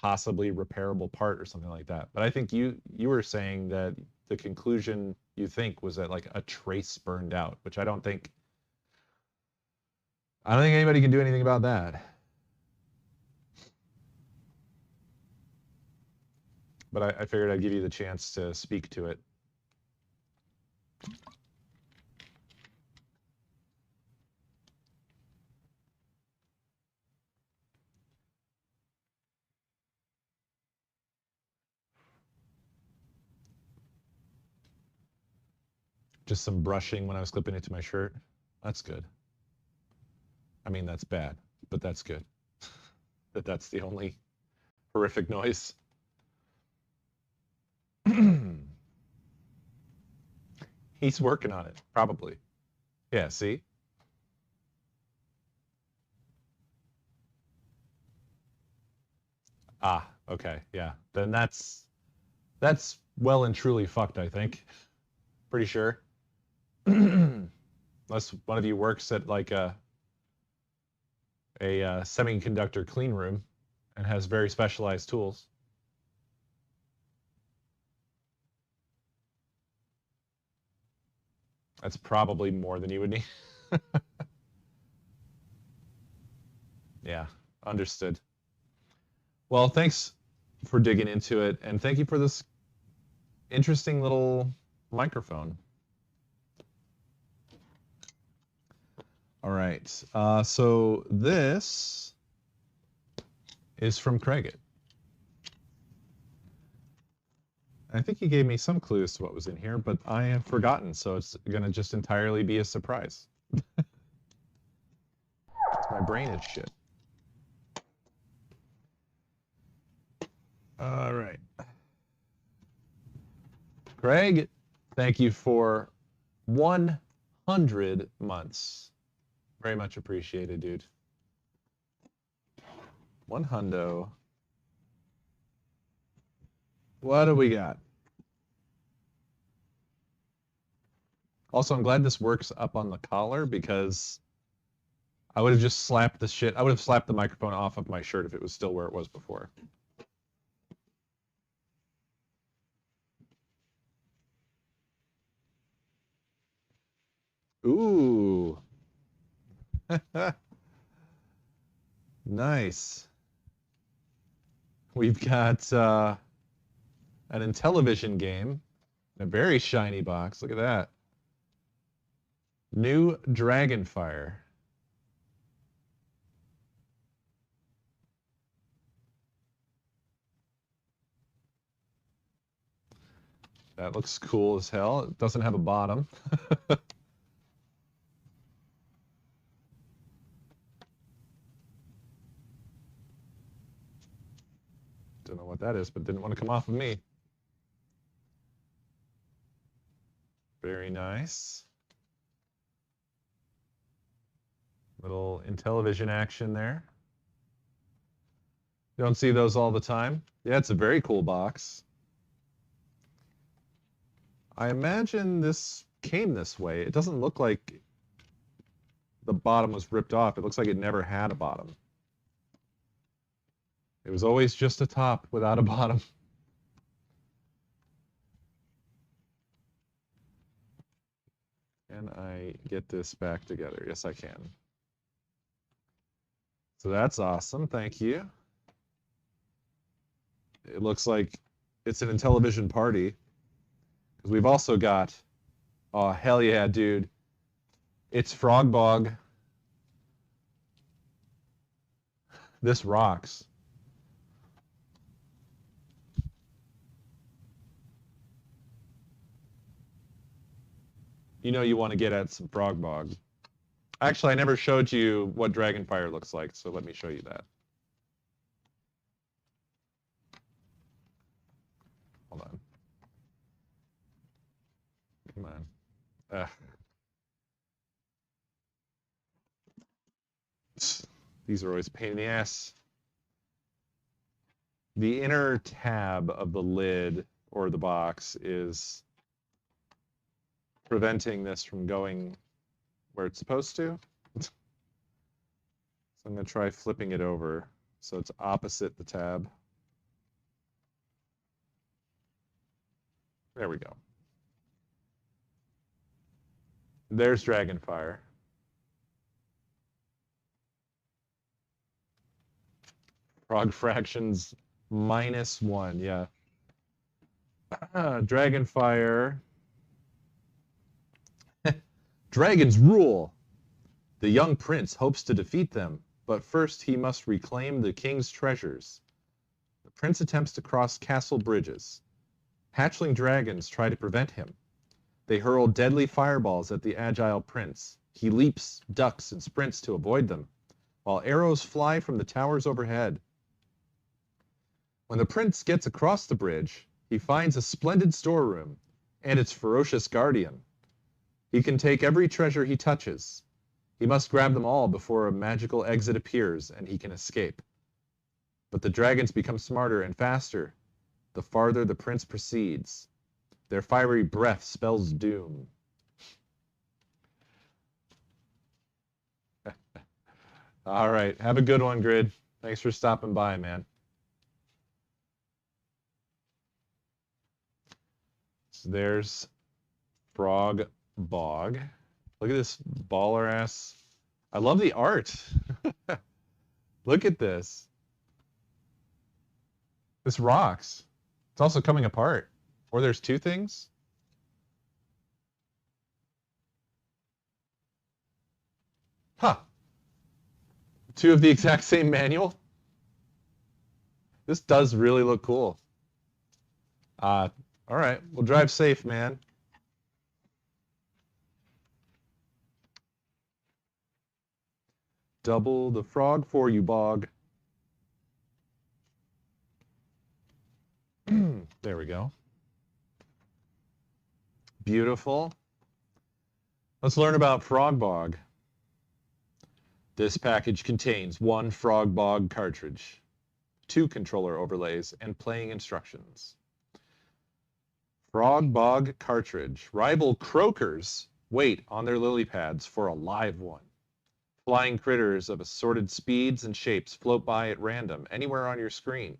possibly repairable part or something like that. But I think you were saying that the conclusion you think was that like a trace burned out, which I don't think anybody can do anything about that. But I figured I'd give you the chance to speak to it. Just some brushing when I was clipping it to my shirt. That's good. I mean, that's bad, but that's good. That's the only horrific noise. He's working on it, probably. Yeah, see? Ah, okay, yeah. Then that's well and truly fucked, I think. Pretty sure. Unless one of you works at like a semiconductor clean room and has very specialized tools. That's probably more than you would need. Yeah, understood. Well, thanks for digging into it, and thank you for this interesting little microphone. All right, so this is from Craig. I think he gave me some clues to what was in here, but I have forgotten, so it's going to just entirely be a surprise. My brain is shit. All right. Craig, thank you for 100 months. Very much appreciated, dude. 100. What do we got? Also, I'm glad this works up on the collar because I would have just slapped the shit. I would have slapped the microphone off of my shirt if it was still where it was before. Ooh. Nice. We've got an Intellivision game, a very shiny box. Look at that. New Dragonfire. That looks cool as hell. It doesn't have a bottom. Don't know what that is, but didn't want to come off of me. Very nice. Little Intellivision action there. You don't see those all the time. Yeah, it's a very cool box. I imagine this came this way. It doesn't look like the bottom was ripped off. It looks like it never had a bottom. It was always just a top without a bottom. Can I get this back together? Yes, I can. So that's awesome. Thank you. It looks like it's an Intellivision party. Because we've also got, oh, hell yeah, dude. It's Frogbog. This rocks. You know you want to get at some Frogbog. Actually, I never showed you what Dragonfire looks like, so let me show you that. Hold on. Come on. These are always a pain in the ass. The inner tab of the lid or the box is preventing this from going where it's supposed to. So I'm going to try flipping it over so it's opposite the tab. There we go. There's Dragonfire. Frog fractions -1, yeah. Dragonfire. Dragons rule. The young prince hopes to defeat them, but first he must reclaim the king's treasures. The prince attempts to cross castle bridges. Hatchling dragons try to prevent him. They hurl deadly fireballs at the agile prince. He leaps, ducks, and sprints to avoid them, while arrows fly from the towers overhead. When the prince gets across the bridge, he finds a splendid storeroom and its ferocious guardian. He can take every treasure he touches. He must grab them all before a magical exit appears and he can escape. But the dragons become smarter and faster the farther the prince proceeds. Their fiery breath spells doom. All right. Have a good one, Grid. Thanks for stopping by, man. So there's Frog Bog. Look at this baller ass. I love the art. Look at this. This rocks. It's also coming apart. Or there's two things. Huh. Two of the exact same manual. This does really look cool. All right. Well, drive safe, man. Double the frog for you, Bog. There we go. Beautiful. Let's learn about Frog Bog. This package contains one Frog Bog cartridge, 2 controller overlays, and playing instructions. Frog Bog cartridge. Rival croakers wait on their lily pads for a live one. Flying critters of assorted speeds and shapes float by at random anywhere on your screen.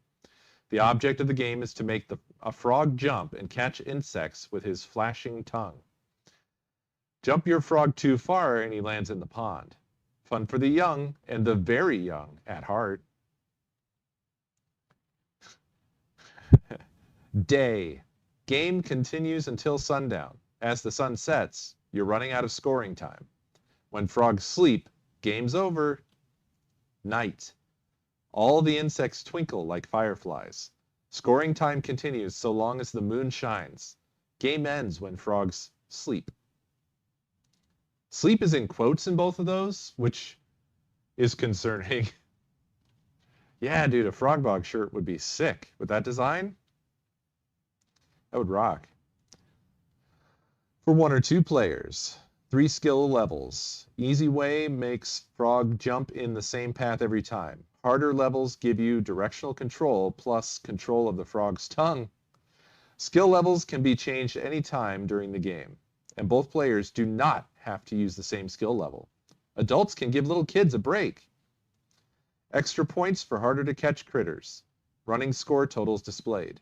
The object of the game is to make a frog jump and catch insects with his flashing tongue. Jump your frog too far and he lands in the pond. Fun for the young and the very young at heart. Day. Game continues until sundown. As the sun sets, you're running out of scoring time. When frogs sleep, game's over. Night. All the insects twinkle like fireflies. Scoring time continues so long as the moon shines. Game ends when frogs sleep. Sleep is in quotes in both of those, which is concerning. Yeah, dude, a Frogbog shirt would be sick. With that design, that would rock. For 1 or 2 players, 3 skill levels. Easy way makes frog jump in the same path every time. Harder levels give you directional control plus control of the frog's tongue. Skill levels can be changed any time during the game, and both players do not have to use the same skill level. Adults can give little kids a break. Extra points for harder to catch critters. Running score totals displayed.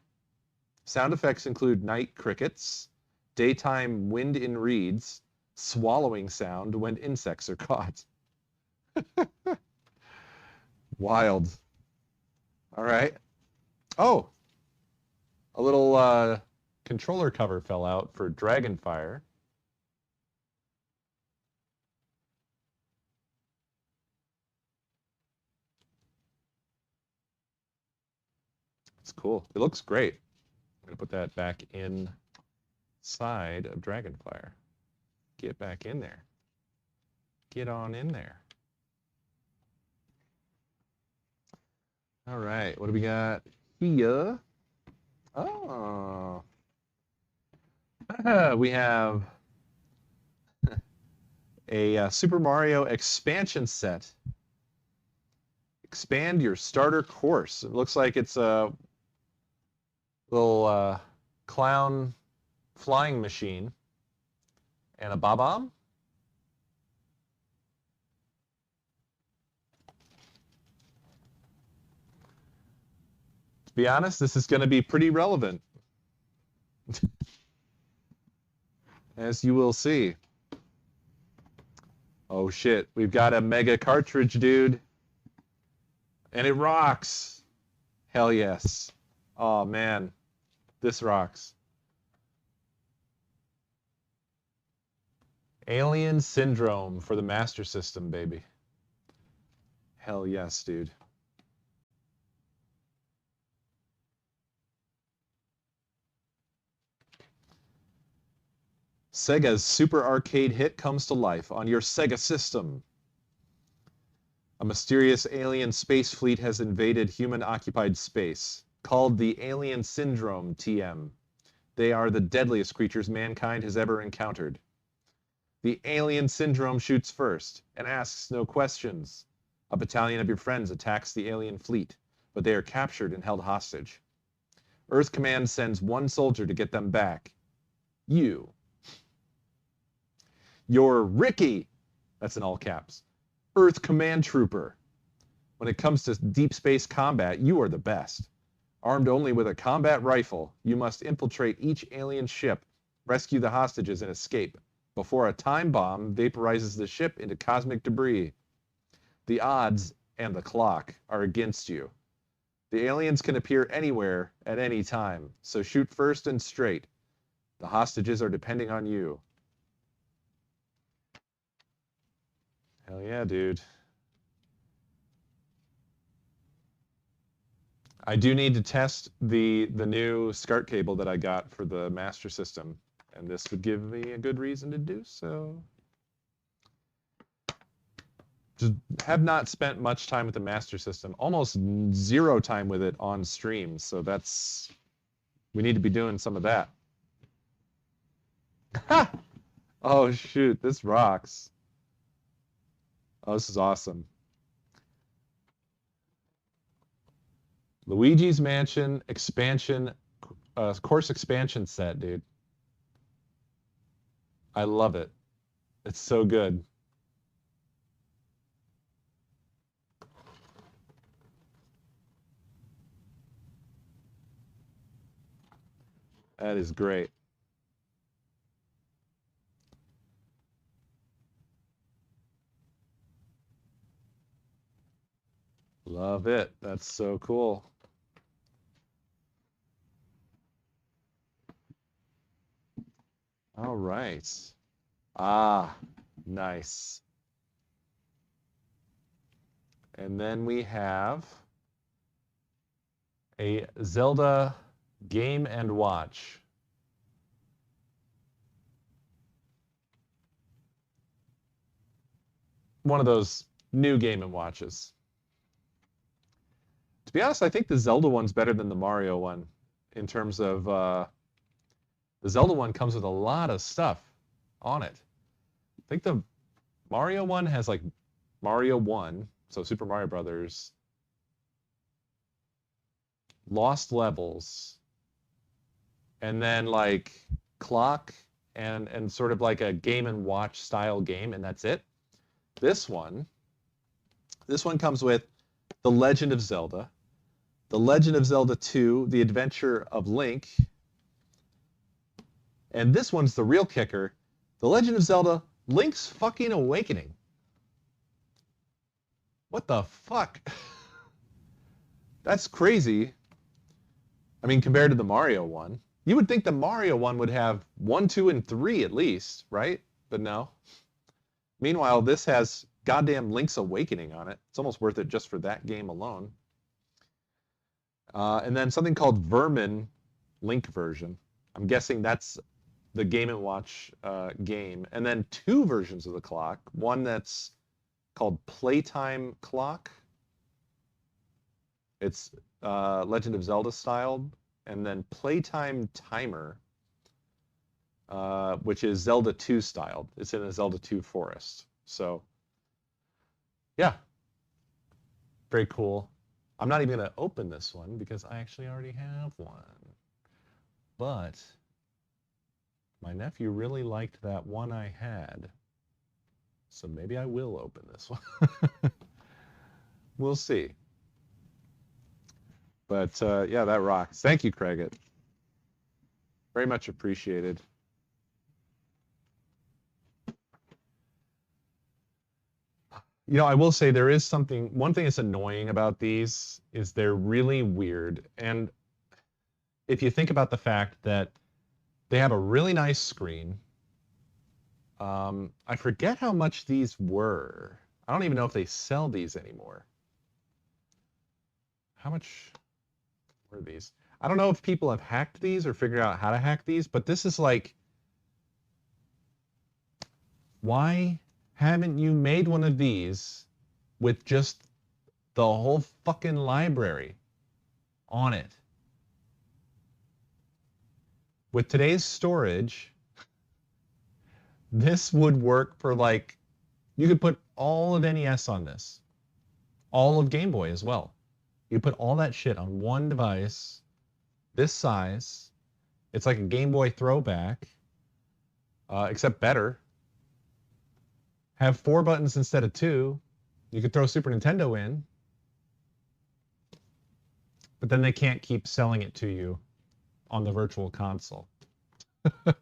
Sound effects include night crickets, daytime wind in reeds, swallowing sound when insects are caught. Wild. All right. Oh, a little controller cover fell out for Dragonfire. It's cool. It looks great. I'm going to put that back inside of Dragonfire. Get back in there. Get on in there. All right, what do we got here? Oh. We have a Super Mario expansion set. Expand your starter course. It looks like it's a little clown flying machine and a bob-omb. To be honest, this is going to be pretty relevant. As you will see. Oh shit, we've got a mega cartridge, dude. And it rocks. Hell yes. Oh man, this rocks. Alien Syndrome for the Master System, baby. Hell yes, dude. Sega's super arcade hit comes to life on your Sega system. A mysterious alien space fleet has invaded human-occupied space, called the Alien Syndrome, TM. They are the deadliest creatures mankind has ever encountered. The Alien Syndrome shoots first and asks no questions. A battalion of your friends attacks the alien fleet, but they are captured and held hostage. Earth Command sends one soldier to get them back. You. You're Ricky, that's in all caps, Earth Command Trooper. When it comes to deep space combat, you are the best. Armed only with a combat rifle, you must infiltrate each alien ship, rescue the hostages, and escape before a time bomb vaporizes the ship into cosmic debris. The odds and the clock are against you. The aliens can appear anywhere at any time, so shoot first and straight. The hostages are depending on you. Hell yeah, dude. I do need to test the new SCART cable that I got for the Master System, and this would give me a good reason to do so. Just have not spent much time with the Master System, almost zero time with it on stream, so we need to be doing some of that. Ha! Oh shoot, this rocks. Oh, this is awesome. Luigi's Mansion expansion, course expansion set, dude. I love it. It's so good. That is great. Love it. That's so cool. All right. Ah, nice. And then we have a Zelda Game and Watch. One of those new Game and Watches. To be honest, I think the Zelda one's better than the Mario one in terms of the Zelda one comes with a lot of stuff on it. I think the Mario one has like Mario 1, so Super Mario Brothers, Lost Levels, and then like clock and sort of like a Game and Watch style game, and that's it. This one comes with The Legend of Zelda, The Legend of Zelda 2, The Adventure of Link, and this one's the real kicker, The Legend of Zelda, Link's fucking Awakening. What the fuck? That's crazy. I mean, compared to the Mario one. You would think the Mario one would have 1, 2, and 3 at least, right? But no. Meanwhile, this has goddamn Link's Awakening on it. It's almost worth it just for that game alone. And then something called Vermin Link version. I'm guessing that's the Game & Watch game. And then 2 versions of the clock. One that's called Playtime Clock. It's Legend of Zelda styled. And then Playtime Timer, which is Zelda 2 styled. It's in a Zelda 2 forest. So, yeah. Very cool. I'm not even going to open this one because I actually already have one. But my nephew really liked that one I had. So maybe I will open this one. We'll see. But yeah, that rocks. Thank you, Craig. Very much appreciated. You know, I will say there is one thing that's annoying about these is they're really weird. And if you think about the fact that they have a really nice screen, I forget how much these were. I don't even know if they sell these anymore. How much were these? I don't know if people have hacked these or figured out how to hack these, but this is like Why haven't you made one of these with just the whole fucking library on it? With today's storage, this would work for like, you could put all of NES on this, all of Game Boy as well. You put all that shit on one device, this size. It's like a Game Boy throwback, except better. Have 4 buttons instead of 2. You could throw Super Nintendo in, but then they can't keep selling it to you on the virtual console. But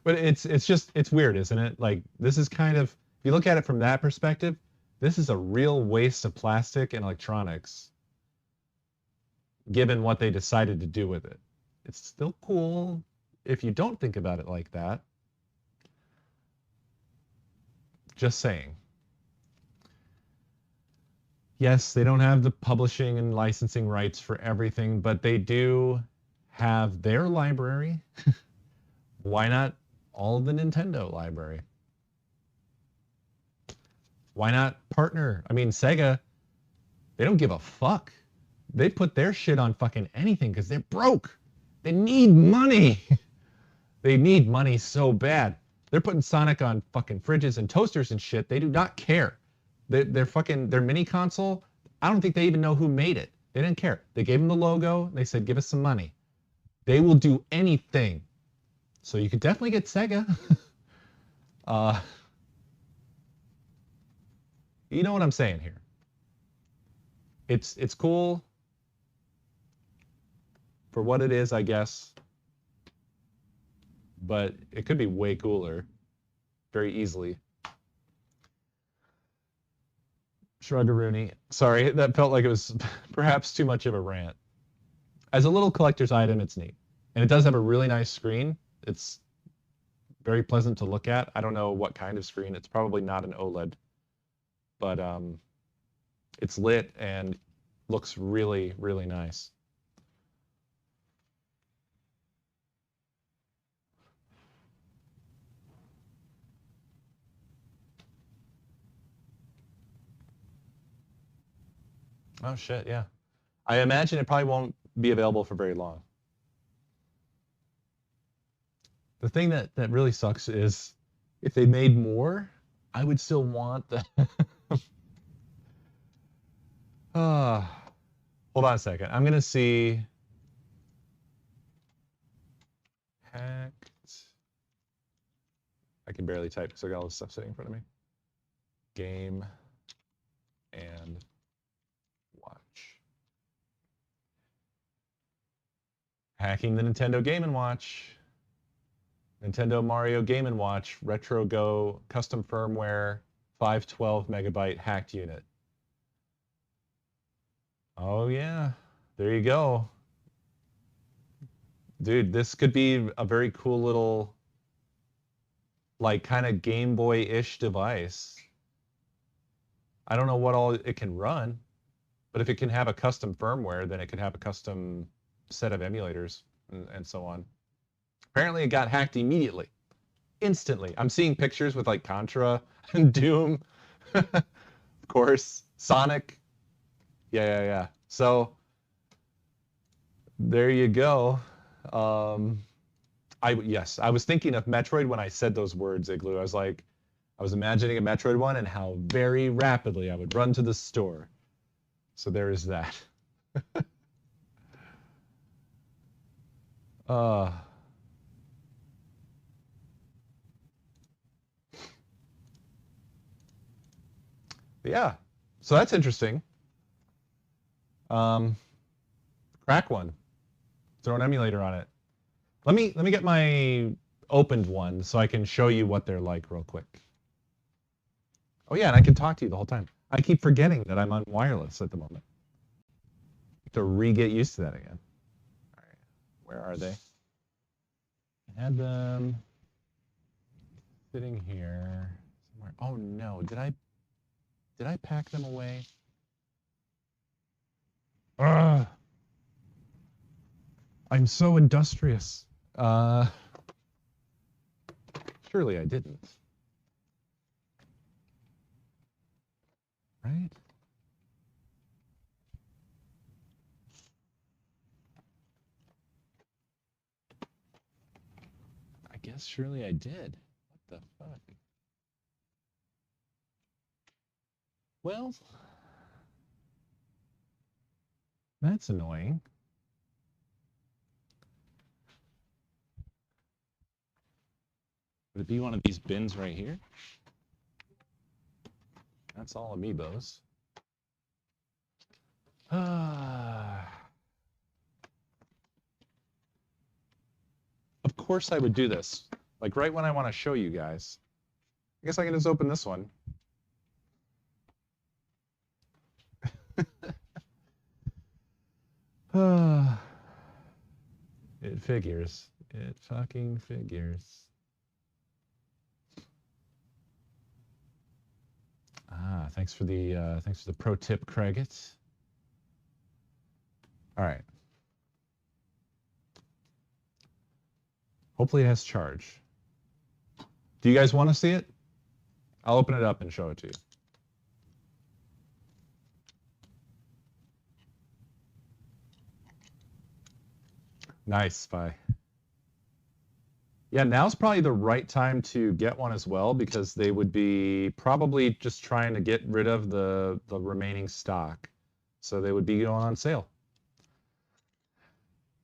it's weird, isn't it? Like, this is kind of, if you look at it from that perspective, this is a real waste of plastic and electronics, given what they decided to do with it. It's still cool if you don't think about it like that. Just saying. Yes, they don't have the publishing and licensing rights for everything, but they do have their library. Why not all of the Nintendo library? Why not partner? I mean, Sega, they don't give a fuck. They put their shit on fucking anything because they're broke. They need money. They need money so bad. They're putting Sonic on fucking fridges and toasters and shit. They do not care. Their mini console, I don't think they even know who made it. They didn't care. They gave them the logo. They said, give us some money. They will do anything. So you could definitely get Sega. You know what I'm saying here. It's cool for what it is, I guess. But it could be way cooler very easily. Shruggaroony. Sorry, that felt like it was perhaps too much of a rant. As a little collector's item, it's neat. And it does have a really nice screen. It's very pleasant to look at. I don't know what kind of screen. It's probably not an OLED. But it's lit and looks really, really nice. Oh shit, yeah. I imagine it probably won't be available for very long. The thing that really sucks is if they made more, I would still want the hold on a second. I'm gonna see hacked. I can barely type because I got all this stuff sitting in front of me. Game and Watch. Hacking the Nintendo Game & Watch. Nintendo Mario Game & Watch Retro Go custom firmware 512 megabyte hacked unit. Oh yeah, there you go. Dude, this could be a very cool little, like, kind of Game Boy-ish device. I don't know what all it can run, but if it can have a custom firmware, then it could have a custom set of emulators and so on. Apparently it got hacked immediately, instantly. I'm seeing pictures with like Contra and Doom, of course, Sonic. Yeah. So there you go. Yes, I was thinking of Metroid when I said those words, Igloo. I was imagining a Metroid one and how very rapidly I would run to the store. So there is that. Yeah, so that's interesting. Crack one. Throw an emulator on it. Let me get my opened one so I can show you what they're like real quick. Oh yeah, and I can talk to you the whole time. I keep forgetting that I'm on wireless at the moment. To re-get used to that again. All right, where are they? I had them sitting here somewhere. Oh no, did I pack them away? Ugh. I'm so industrious. Surely I didn't. right? I guess surely I did. What the fuck? Well, that's annoying. Would it be one of these bins right here? That's all amiibos. Of course I would do this. Like right when I want to show you guys. I guess I can just open this one. It figures. It fucking figures. Thanks for the pro tip, Craiget. All right. Hopefully it has charge. Do you guys want to see it? I'll open it up and show it to you. Nice, Spy. Yeah, now's probably the right time to get one as well because they would be probably just trying to get rid of the remaining stock. So they would be going on sale.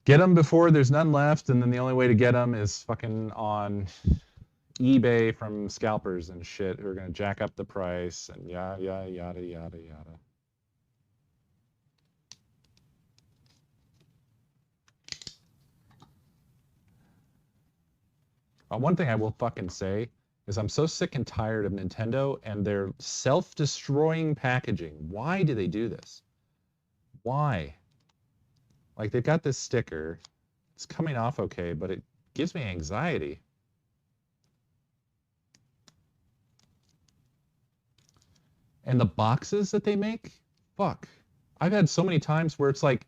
Get them before there's none left, and then the only way to get them is fucking on eBay from scalpers and shit who are going to jack up the price and yada, yada, yada, yada, yada. One thing I will fucking say is I'm so sick and tired of Nintendo and their self-destroying packaging. Why do they do this? Why? Like, they've got this sticker. It's coming off okay, but it gives me anxiety. And the boxes that they make? Fuck. I've had so many times where it's like,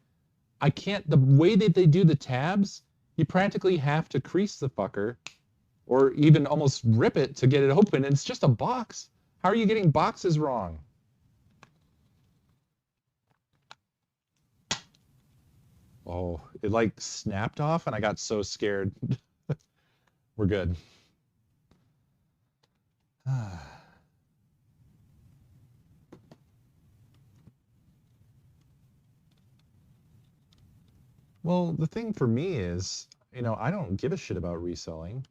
I can't, the way that they do the tabs, you practically have to crease the fucker or even almost rip it to get it open. And it's just a box. How are you getting boxes wrong? Oh, it like snapped off and I got so scared. We're good. Well, the thing for me is, you know, I don't give a shit about reselling.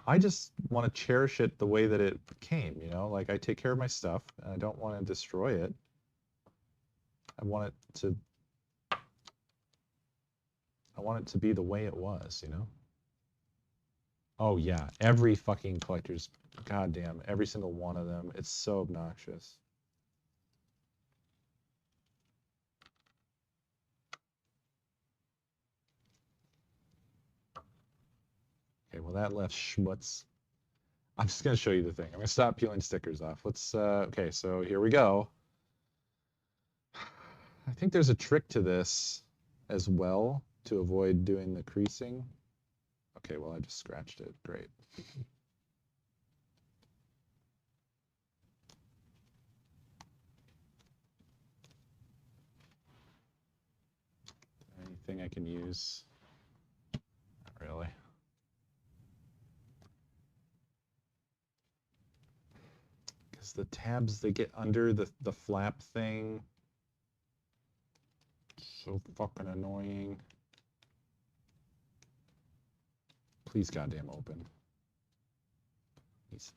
I just want to cherish it the way that it came, you know? Like, I take care of my stuff, and I don't want to destroy it. I want it to be the way it was, you know? Oh, yeah. Every fucking collector's, goddamn, every single one of them. It's so obnoxious. Okay, well, that left schmutz. I'm just going to show you the thing. I'm going to stop peeling stickers off. Let's, okay, so here we go. I think there's a trick to this as well to avoid doing the creasing. Okay, well, I just scratched it. Great. Anything I can use? Not really. Because the tabs, they get under the flap thing. So fucking annoying. Please goddamn open. Please.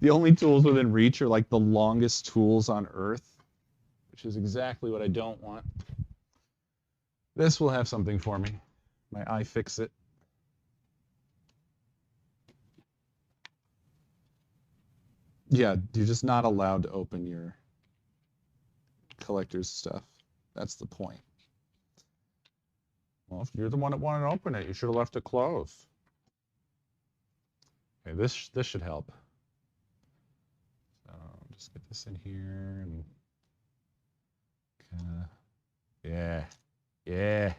The only tools within reach are like the longest tools on Earth, which is exactly what I don't want. This will have something for me. My iFixit. Yeah, you're just not allowed to open your collector's stuff. That's the point. Well, if you're the one that wanted to open it, you should have left it closed. Okay, this should help. So just get this in here and Yeah. Yeah.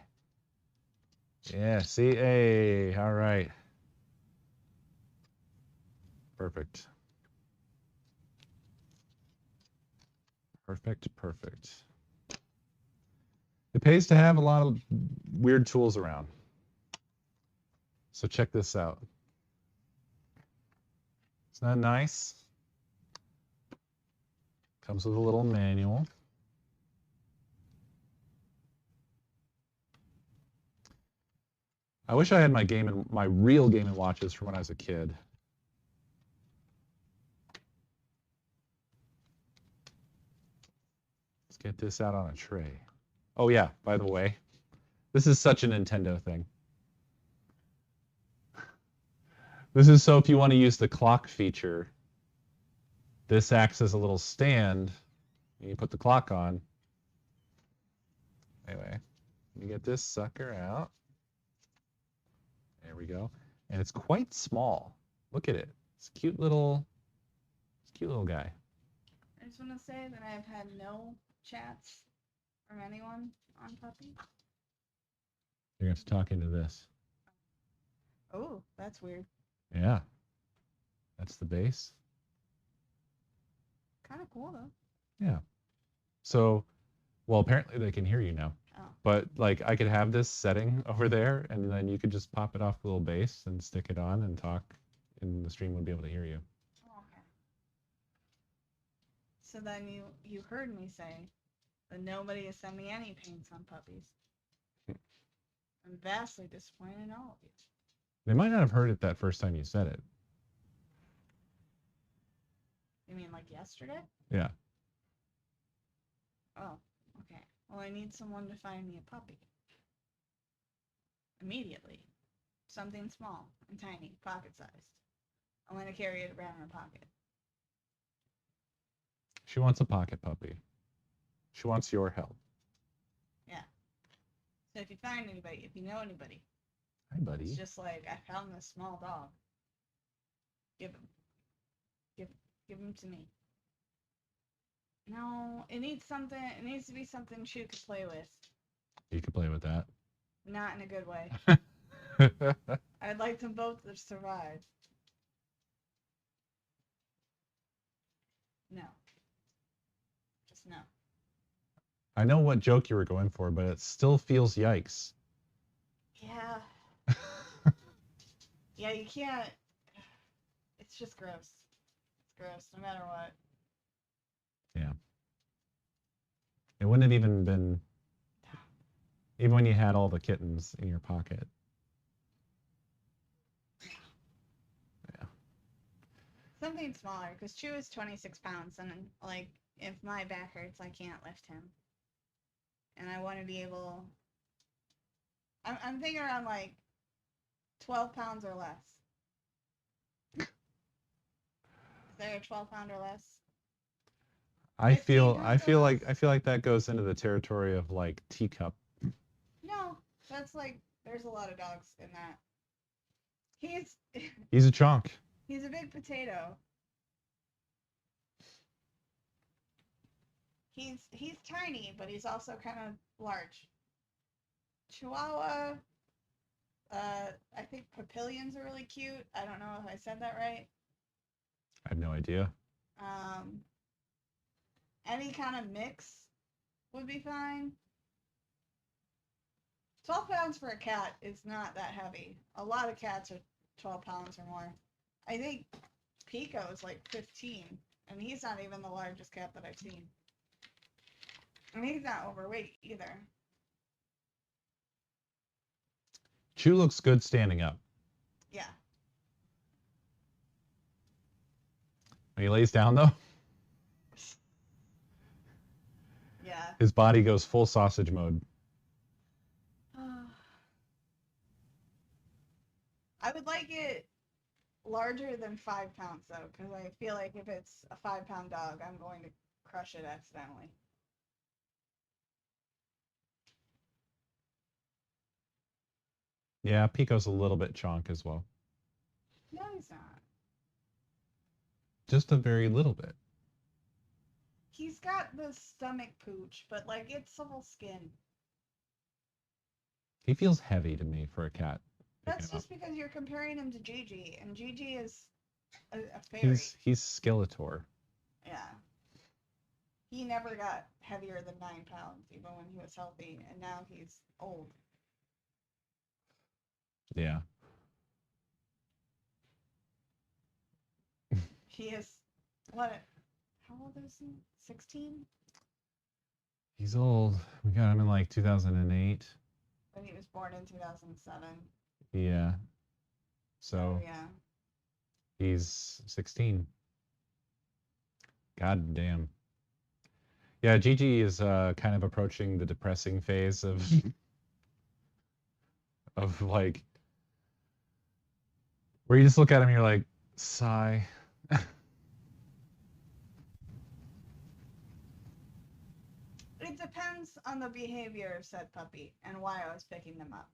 Yeah. See? Hey. All right. Perfect. Perfect. Perfect. It pays to have a lot of weird tools around. So check this out. Isn't that nice? Comes with a little manual. I wish I had my real Game & Watches from when I was a kid. Let's get this out on a tray. Oh yeah, by the way, this is such a Nintendo thing. This is so if you want to use the clock feature, this acts as a little stand, and you put the clock on. Anyway, you get this sucker out. There we go. And it's quite small. Look at it. It's a cute little guy. I just want to say that I've had no chats from anyone on Puppy. You're going to have to talk into this. Oh, that's weird. Yeah. That's the base. Kind of cool, though. Yeah. So, well, apparently they can hear you now. Oh. But, like, I could have this setting over there, and then you could just pop it off the little base and stick it on and talk, and the stream would be able to hear you. Oh, okay. So then you heard me say that nobody has sent me any paints on puppies. I'm vastly disappointed in all of you. They might not have heard it that first time you said it. You mean like yesterday? Yeah. Oh, okay. Well, I need someone to find me a puppy. Immediately. Something small and tiny, pocket-sized. I'm going to carry it around in a pocket. She wants a pocket puppy. She wants your help. Yeah. So if you find anybody, if you know anybody, Hi, buddy. it's just like, I found this small dog. Give him. Give him to me. No, it needs to be something Chew can play with. You can play with that. Not in a good way. I'd like them both to survive. No. Just no. I know what joke you were going for, but it still feels yikes. Yeah. Yeah, you can't. It's just gross. It's gross, no matter what. Yeah. It wouldn't have even been, even when you had all the kittens in your pocket. Yeah. Something smaller, because Chew is 26 pounds, and like, if my back hurts, I can't lift him. And I want to be able. I'm thinking around like 12 pounds or less. Is there a 12-pound or less? I 15 feel pounds or like that goes into the territory of like teacup. No, that's like, there's a lot of dogs in that. He's a chunk. He's a big potato. He's tiny, but he's also kind of large. Chihuahua, I think papillions are really cute. I don't know if I said that right. I have no idea. Any kind of mix would be fine. 12 pounds for a cat is not that heavy. A lot of cats are 12 pounds or more. I think Pico is like 15, and he's not even the largest cat that I've seen. And he's not overweight either. Chew looks good standing up. Yeah. When he lays down though, Yeah. his body goes full sausage mode. I would like it larger than 5 pounds though, because I feel like if it's a 5-pound dog, I'm going to crush it accidentally. Yeah, Pico's a little bit chonk as well. No, he's not. Just a very little bit. He's got the stomach pooch, but like it's all skin. He feels heavy to me for a cat. That's just because you're comparing him to Gigi, and Gigi is a fairy. He's Skeletor. Yeah. He never got heavier than 9 pounds, even when he was healthy, and now he's old. Yeah. He is, what, how old is he? 16? He's old. We got him in like 2008. But he was born in 2007. Yeah. So yeah. he's 16. God damn. Yeah, Gigi is kind of approaching the depressing phase of of like where you just look at him and you're like, sigh. It depends on the behavior of said puppy and why I was picking them up.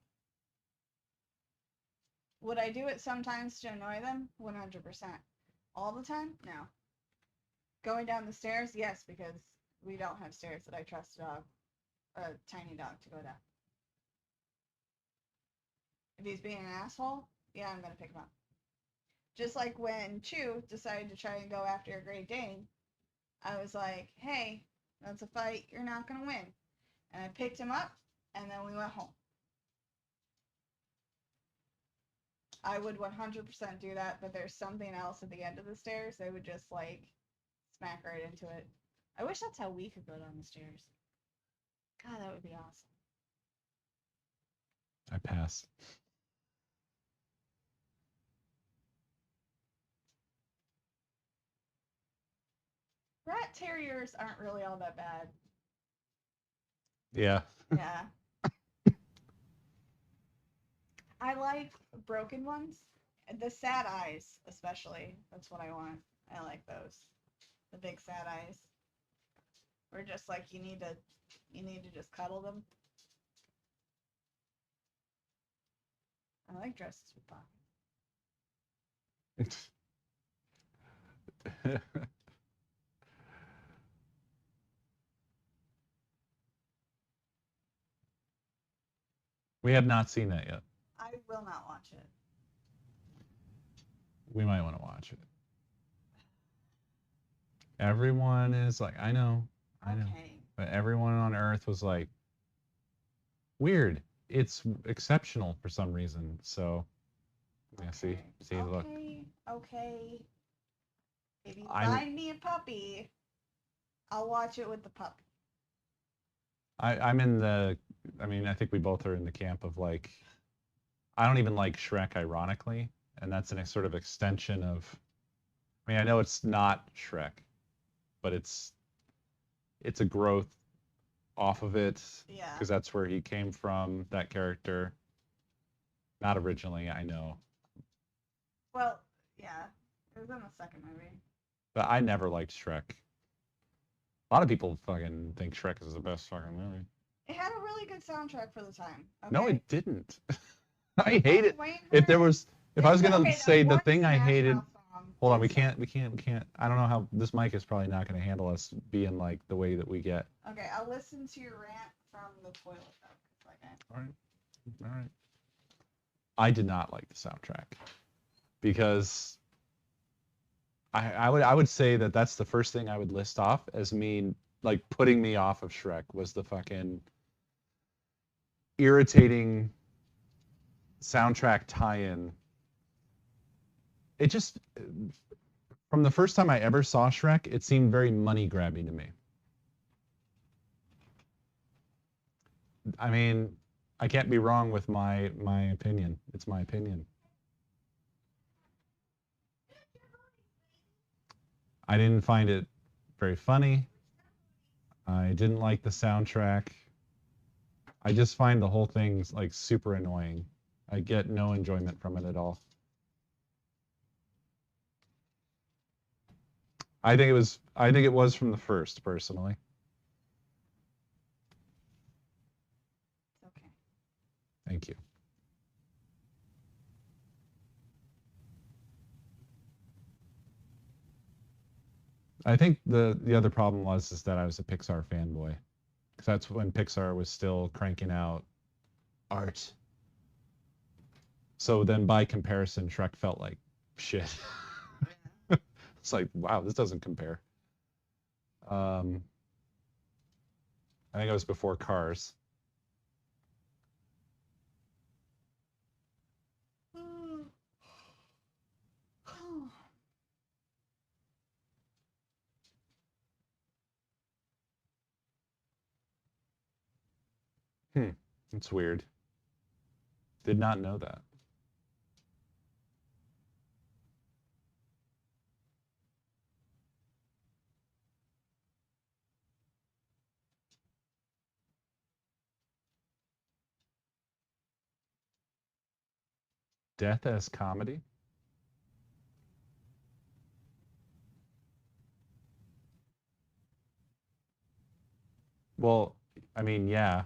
Would I do it sometimes to annoy them? 100%. All the time? No. Going down the stairs? Yes, because we don't have stairs that I trust a tiny dog to go down. If he's being an asshole, yeah, I'm gonna pick him up. Just like when Chew decided to try and go after a Great Dane, I was like, hey, that's a fight you're not gonna win. And I picked him up, and then we went home. I would 100% do that, but there's something else at the end of the stairs. They would just, like, smack right into it. I wish that's how we could go down the stairs. God, that would be awesome. I pass. Rat terriers aren't really all that bad. Yeah. Yeah. I like broken ones. The sad eyes, especially. That's what I want. I like those. The big sad eyes. Or just like you need to just cuddle them. I like dresses with pockets. We have not seen that yet. I will not watch it. We might want to watch it. Everyone is like, I know. Okay. But everyone on Earth was like, weird. It's exceptional for some reason. So, yeah, Okay. see, look. Okay. If you I'm- find me a puppy, I'll watch it with the puppy. I'm in the, I mean, I think we both are in the camp of like, I don't even like Shrek, ironically. And that's a sort of extension of, I mean, I know it's not Shrek, but it's a growth off of it. Yeah. Because that's where he came from, that character. Not originally, I know. Well, yeah. It was in the second movie. But I never liked Shrek. A lot of people fucking think Shrek is the best fucking movie. It had a really good soundtrack for the time. Okay? No, it didn't. I hate it. Wayne If there Hurd- was, if I was gonna Okay, say the one thing I Smash hated, Mouth song hold on, is we can't. I don't know how this mic is probably not gonna handle us being like the way that we get. Okay, I'll listen to your rant from the toilet though. All right. I did not like the soundtrack because I would say that that's the first thing I would list off as me like putting me off of Shrek was the fucking irritating soundtrack tie-in. It just from the first time I ever saw Shrek, it seemed very money grabbing to me. I mean, I can't be wrong with my opinion. It's my opinion. I didn't find it very funny. I didn't like the soundtrack. I just find the whole thing like super annoying. I get no enjoyment from it at all. I think it was from the first, personally. Okay. Thank you. I think the other problem was is that I was a Pixar fanboy, because that's when Pixar was still cranking out art. So then, by comparison, Shrek felt like shit. It's like, wow, this doesn't compare. I think it was before Cars. It's weird. Did not know that. Death as comedy? Well, I mean, yeah.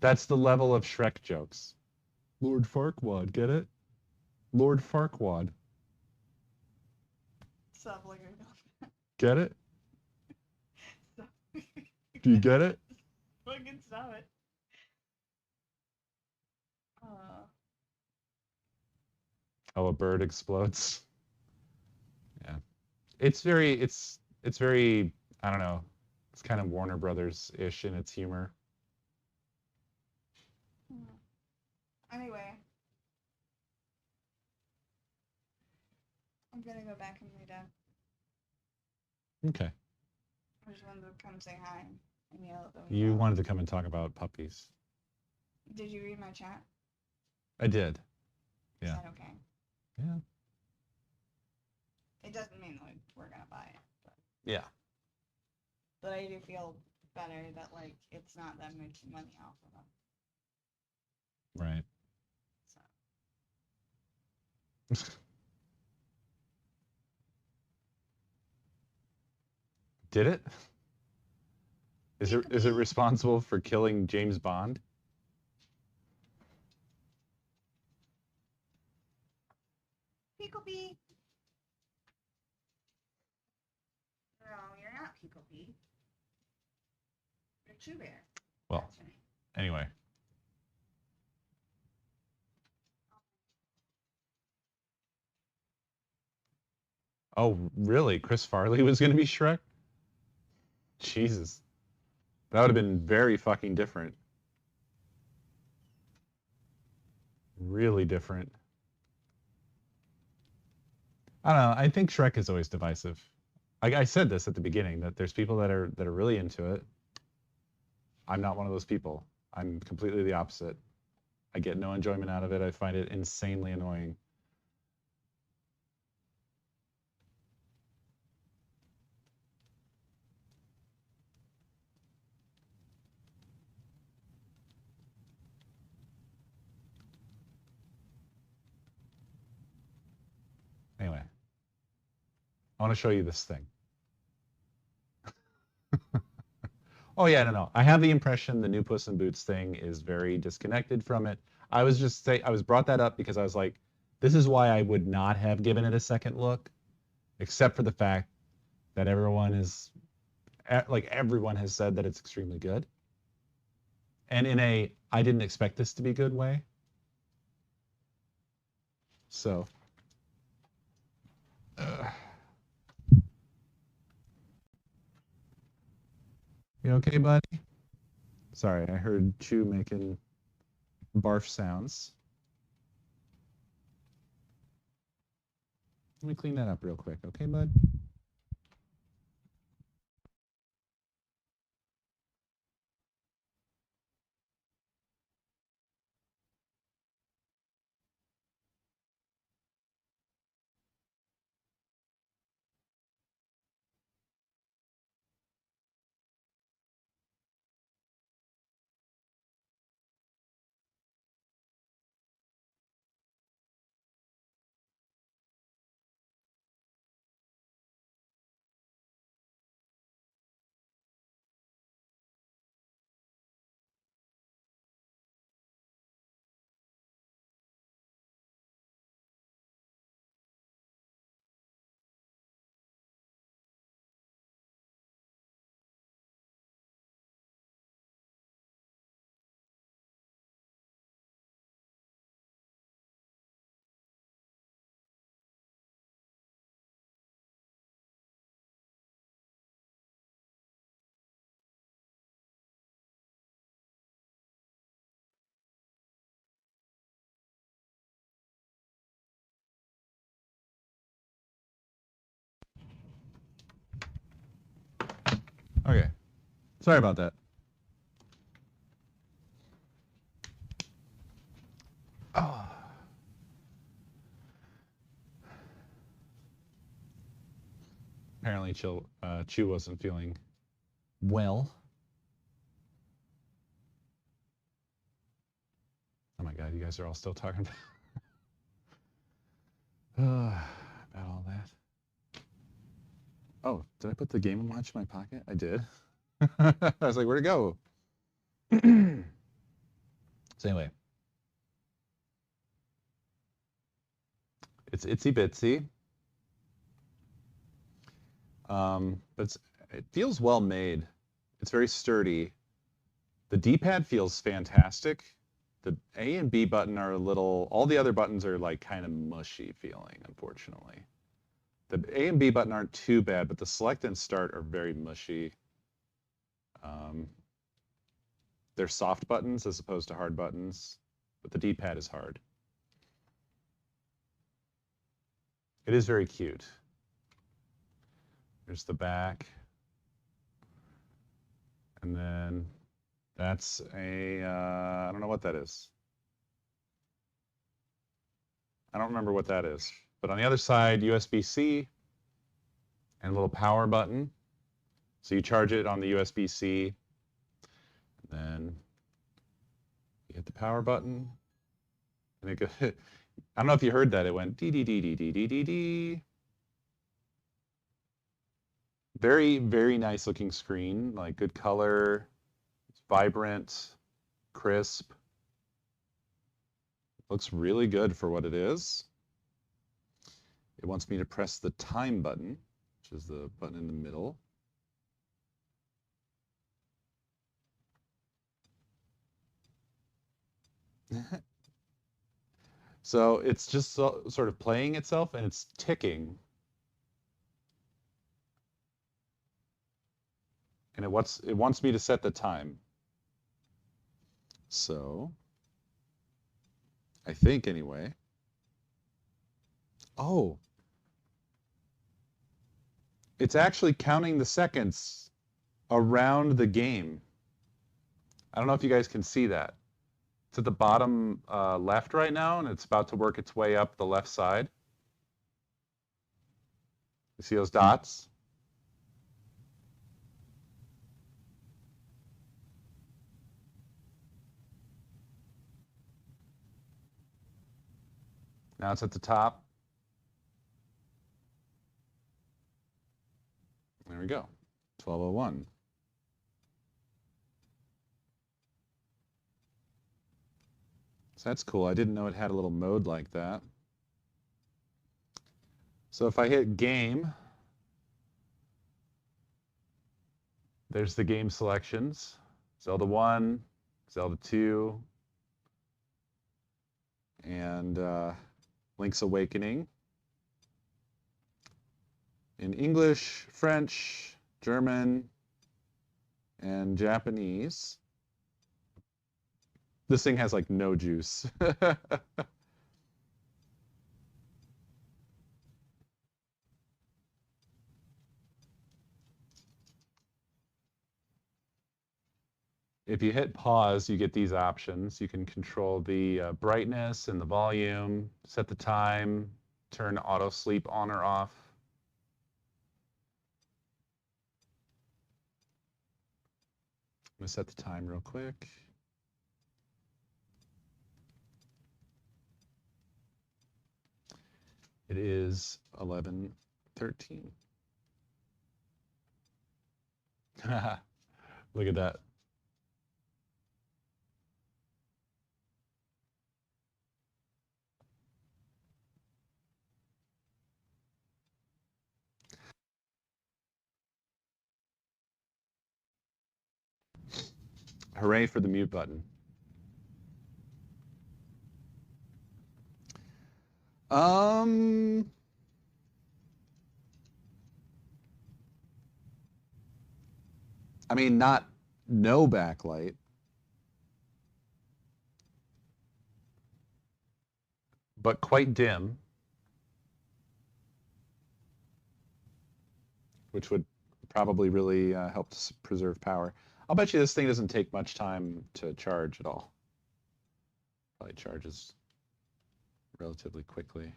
That's the level of Shrek jokes. Lord Farquaad, get it? Lord Farquaad. Stop looking. Get it? Stop. Do you get it? Fucking stop it. Oh, a bird explodes. Yeah. It's very, I don't know. It's kind of Warner Brothers-ish in its humor. Anyway. I'm gonna go back and lay down. Okay. I just wanted to come say hi and yell at them. You wanted to come and talk about puppies. Did you read my chat? I did. Is Yeah. that okay? Yeah. It doesn't mean like we're gonna buy it, Yeah. but I do feel better that like it's not them making money off of them. Right. So Did it? Is it responsible for killing James Bond? Peekabee. No, you're not Peekabee. You're Chew Bear. Well, That's your name. anyway. Oh, really? Chris Farley was going to be Shrek? Jesus. That would have been very fucking different. Really different. I don't know. I think Shrek is always divisive. I said this at the beginning that there's people that are really into it. I'm not one of those people. I'm completely the opposite. I get no enjoyment out of it. I find it insanely annoying. Anyway, I want to show you this thing. Oh yeah, no. I have the impression the new Puss in Boots thing is very disconnected from it. I was brought that up because I was like, this is why I would not have given it a second look, except for the fact that everyone has said that it's extremely good. And in a I didn't expect this to be good way. So you okay, buddy? Sorry, I heard Chew making barf sounds. Let me clean that up real quick, okay, bud? Okay. Sorry about that. Oh. Apparently, Chew wasn't feeling well. Oh my God, you guys are all still talking about all that. Oh, did I put the Game & Watch in my pocket? I did. I was like, where'd it go? So anyway, it's itsy bitsy, but it feels well made. It's very sturdy. The D-pad feels fantastic. The A and B button are a little, all the other buttons are like kind of mushy feeling, unfortunately. The A and B button aren't too bad, but the select and start are very mushy. They're soft buttons as opposed to hard buttons, but the D-pad is hard. It is very cute. There's the back. And then that's a, I don't know what that is. I don't remember what that is. But on the other side, USB-C and a little power button. So you charge it on the USB-C. And then you hit the power button. And it goes, I don't know if you heard that. It went dee-dee-dee-dee-dee-dee-dee-dee. Very, very nice looking screen. Like good color. It's vibrant, crisp. Looks really good for what it is. It wants me to press the time button, which is the button in the middle. So it's just sort of playing itself and it's ticking. And it wants me to set the time. So I think anyway. Oh. It's actually counting the seconds around the game. I don't know if you guys can see that. It's at the bottom left right now, and it's about to work its way up the left side. You see those dots? Now it's at the top. There we go, 12:01. So that's cool. I didn't know it had a little mode like that. So if I hit game, there's the game selections. Zelda 1, Zelda 2, and Link's Awakening. In English, French, German, and Japanese. This thing has like no juice. If you hit pause, you get these options. You can control the brightness and the volume, set the time, turn auto sleep on or off. I'm gonna set the time real quick. It is 11:13. Look at that. Hooray for the mute button. I mean, not no backlight. But quite dim. Which would probably really helps preserve power. I'll bet you this thing doesn't take much time to charge at all. Probably charges relatively quickly,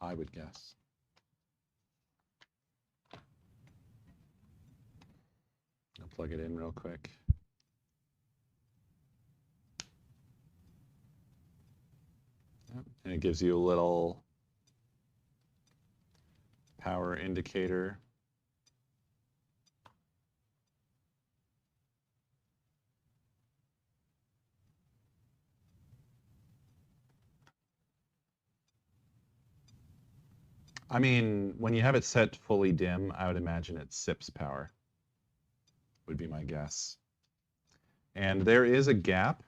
I would guess. I'll plug it in real quick. And it gives you a little power indicator. I mean, when you have it set fully dim, I would imagine it sips power, would be my guess. And there is a gap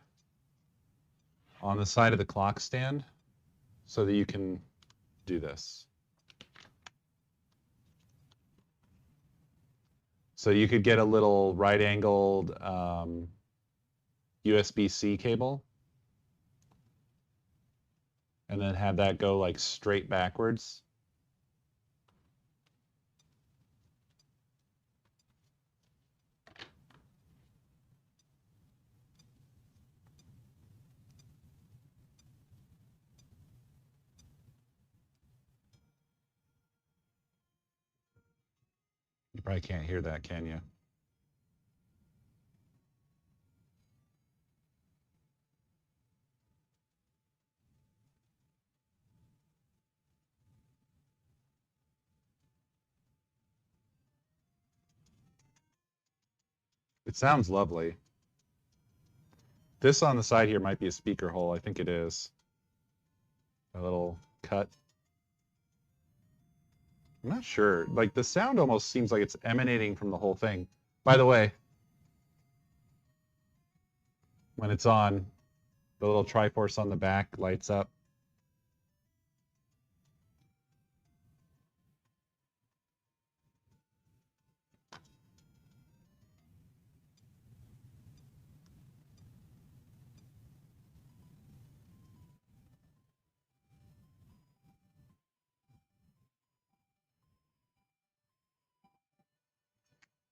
on the side of the clock stand so that you can do this. So you could get a little right-angled USB-C cable and then have that go like straight backwards. You probably can't hear that, can you? It sounds lovely. This on the side here might be a speaker hole. I think it is. A little cut. I'm not sure. Like, the sound almost seems like it's emanating from the whole thing. By the way, when it's on, the little Triforce on the back lights up.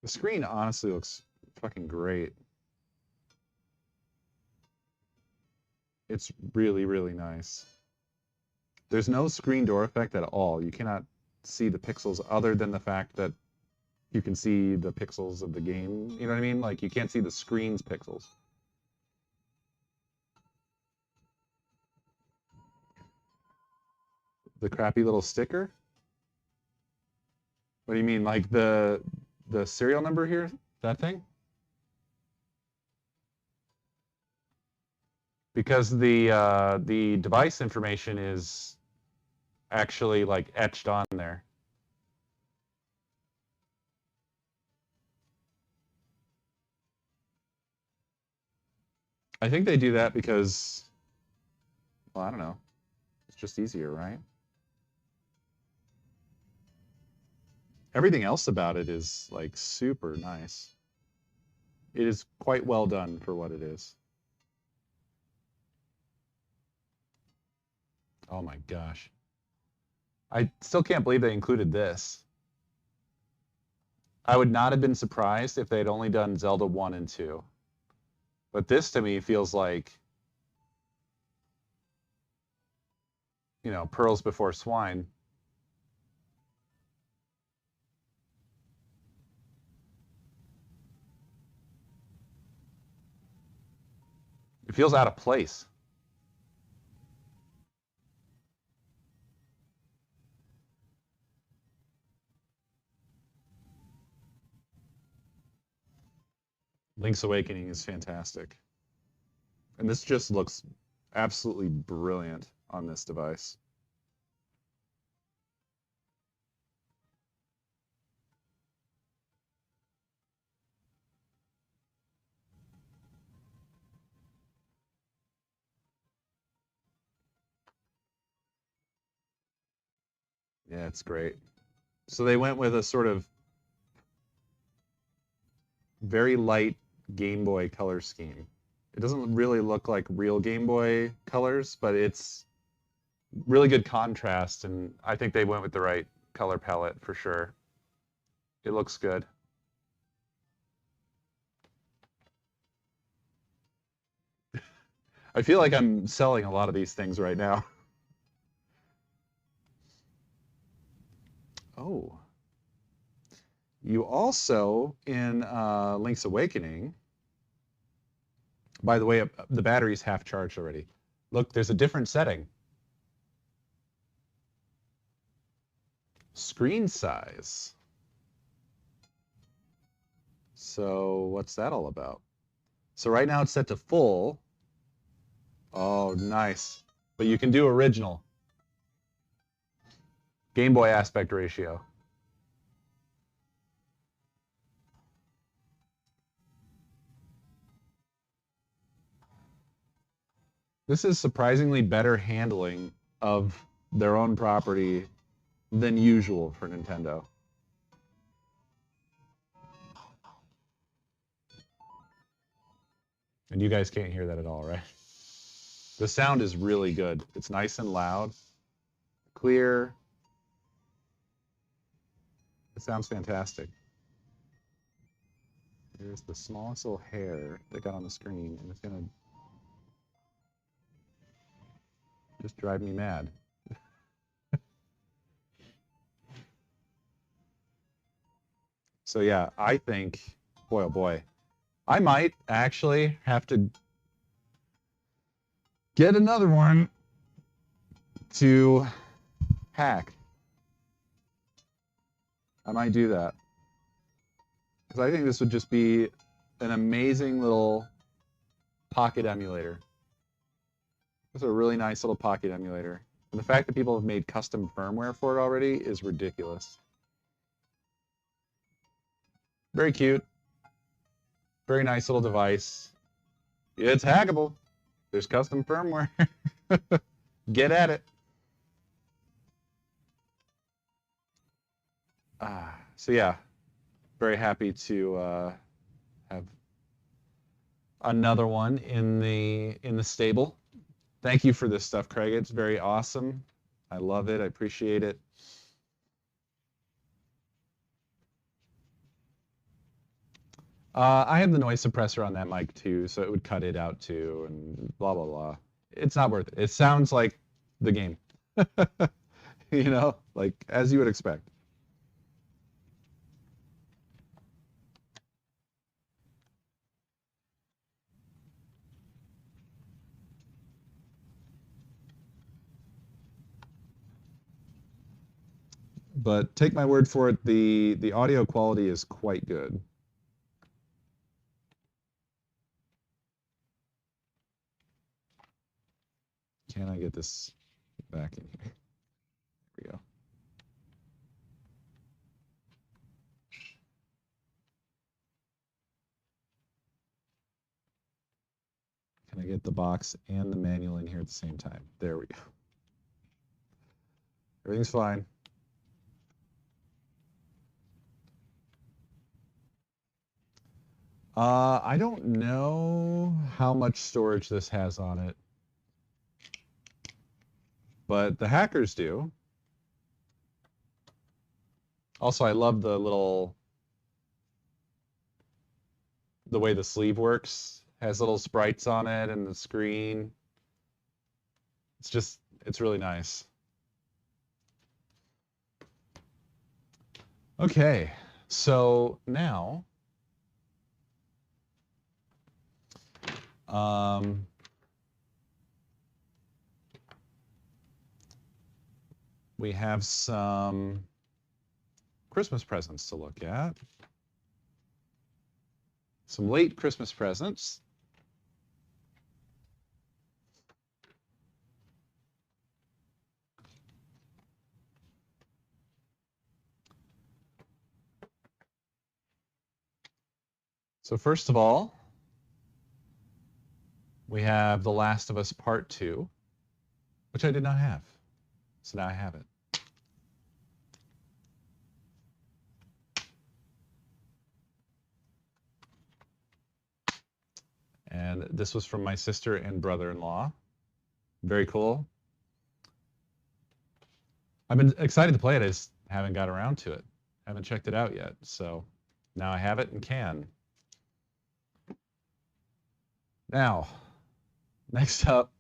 The screen honestly looks fucking great. It's really, really nice. There's no screen door effect at all. You cannot see the pixels other than the fact that you can see the pixels of the game. You know what I mean? Like, you can't see the screen's pixels. The crappy little sticker? What do you mean, like the serial number here? That thing? Because the device information is actually like etched on there. I think they do that because, well, I don't know. It's just easier, right? Everything else about it is like super nice. It is quite well done for what it is. Oh my gosh. I still can't believe they included this. I would not have been surprised if they had only done Zelda 1 and 2. But this to me feels like, you know, pearls before swine. It feels out of place. Link's Awakening is fantastic. And this just looks absolutely brilliant on this device. Yeah, it's great. So they went with a sort of very light Game Boy color scheme. It doesn't really look like real Game Boy colors, but it's really good contrast, and I think they went with the right color palette for sure. It looks good. I feel like I'm selling a lot of these things right now. Oh. You also, in Link's Awakening, by the way, the battery's half charged already. Look, there's a different setting. Screen size. So what's that all about? So right now it's set to full. Oh, nice. But you can do original. Game Boy aspect ratio. This is surprisingly better handling of their own property than usual for Nintendo. And you guys can't hear that at all, right? The sound is really good. It's nice and loud, clear. It sounds fantastic. Here's the smallest little hair that got on the screen, and it's gonna just drive me mad. So yeah, I think, boy oh boy, I might actually have to get another one to hack. I might do that. Because I think this would just be an amazing little pocket emulator. This is a really nice little pocket emulator. And the fact that people have made custom firmware for it already is ridiculous. Very cute. Very nice little device. It's hackable. There's custom firmware. Get at it. So yeah, very happy to have another one in the stable. Thank you for this stuff, Craig. It's very awesome. I love it. I appreciate it. I have the noise suppressor on that mic too, so it would cut it out too, and blah blah blah. It's not worth it. It sounds like the game, you know, like as you would expect. But take my word for it, the audio quality is quite good. Can I get this back in here? There we go. Can I get the box and the manual in here at the same time? There we go. Everything's fine. I don't know how much storage this has on it, but the hackers do. Also, I love the way the sleeve works. Has little sprites on it and the screen. It's really nice. Okay, so now we have some Christmas presents to look at. Some late Christmas presents. So first of all, we have The Last of Us Part 2, which I did not have. So now I have it. And this was from my sister and brother-in-law. Very cool. I've been excited to play it. I just haven't got around to it. Haven't checked it out yet. So now I have it and can. Now, next up,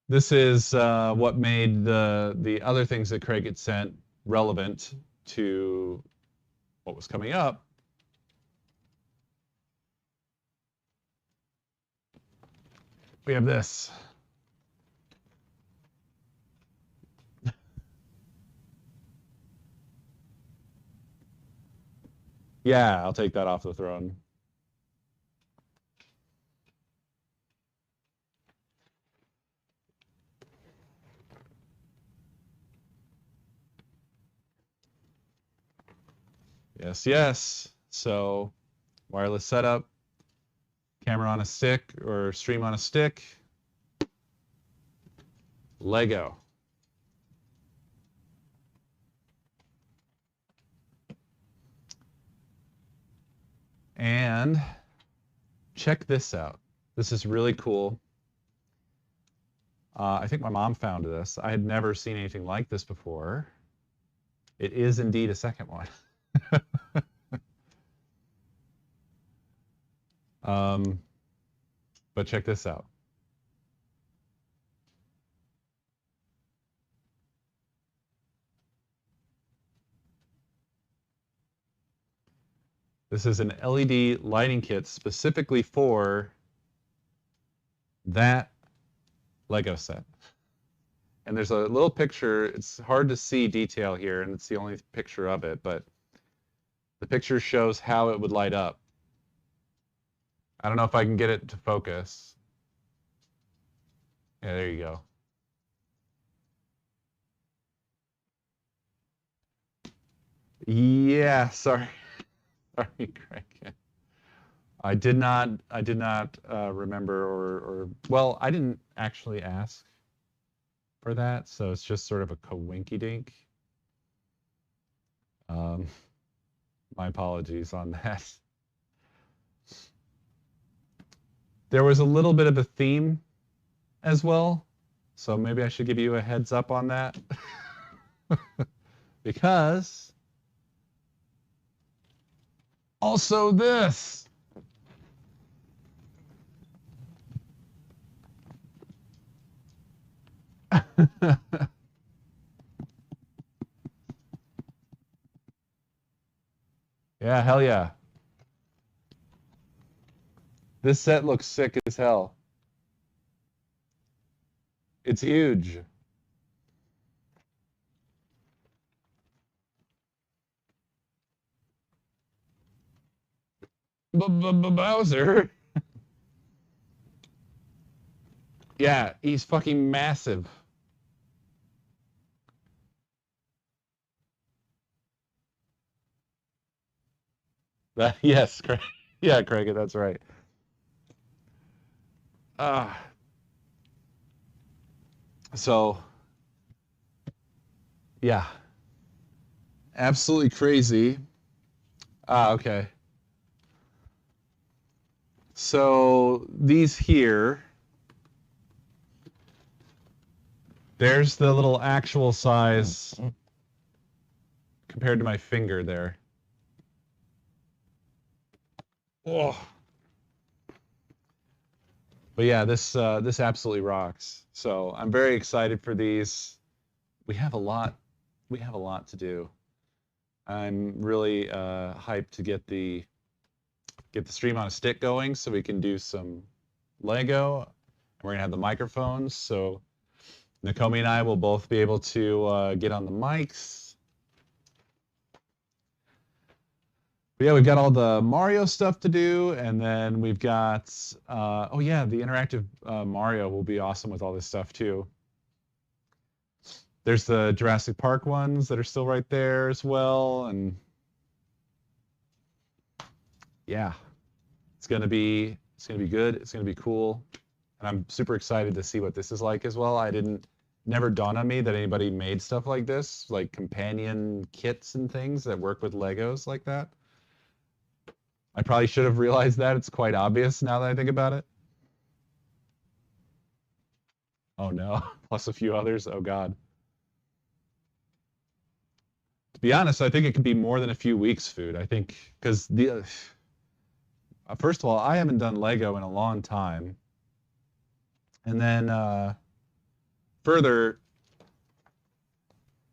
this is what made the other things that Craig had sent relevant to what was coming up. We have this. Yeah, I'll take that off the throne. Yes, yes. So, wireless setup, camera on a stick or stream on a stick, Lego. And check this out. This is really cool. I think my mom found this. I had never seen anything like this before. It is indeed a second one. But check this out. This is an LED lighting kit specifically for that Lego set. And there's a little picture. It's hard to see detail here, and it's the only picture of it, but the picture shows how it would light up. I don't know if I can get it to focus. Yeah, there you go. Yeah, sorry. Sorry, Craig. I did not remember or well, I didn't actually ask for that, so it's just sort of a coinky-dink. My apologies on that. There was a little bit of a theme as well, so maybe I should give you a heads up on that. Because also this. Yeah, hell yeah. This set looks sick as hell. It's huge. Bowser. Yeah, he's fucking massive. Yes, Craig. Yeah, Craig, that's right. So, yeah. Absolutely crazy. Okay. So, these here, there's the little actual size compared to my finger there. Oh. But yeah, this absolutely rocks. So I'm very excited for these. We have a lot to do. I'm really hyped to get the stream on a stick going so we can do some Lego. And we're gonna have the microphones, so Nakomi and I will both be able to get on the mics. But yeah, we've got all the Mario stuff to do, and then we've got, oh yeah, the interactive Mario will be awesome with all this stuff too. There's the Jurassic Park ones that are still right there as well, and yeah, it's gonna be good. It's gonna be cool, and I'm super excited to see what this is like as well. Never dawned on me that anybody made stuff like this, like companion kits and things that work with Legos like that. I probably should have realized that. It's quite obvious now that I think about it. Oh no, plus a few others. Oh God. To be honest, I think it could be more than a few weeks' food. I think because the first of all, I haven't done Lego in a long time, and then further,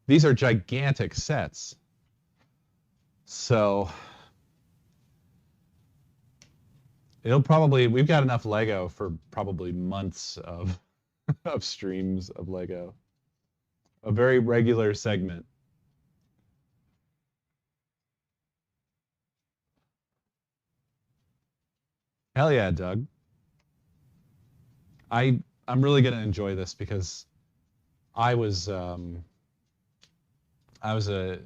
these are gigantic sets. So we've got enough Lego for probably months of of streams of Lego. A very regular segment. Hell yeah, Doug. I'm really gonna enjoy this because I was um, I was a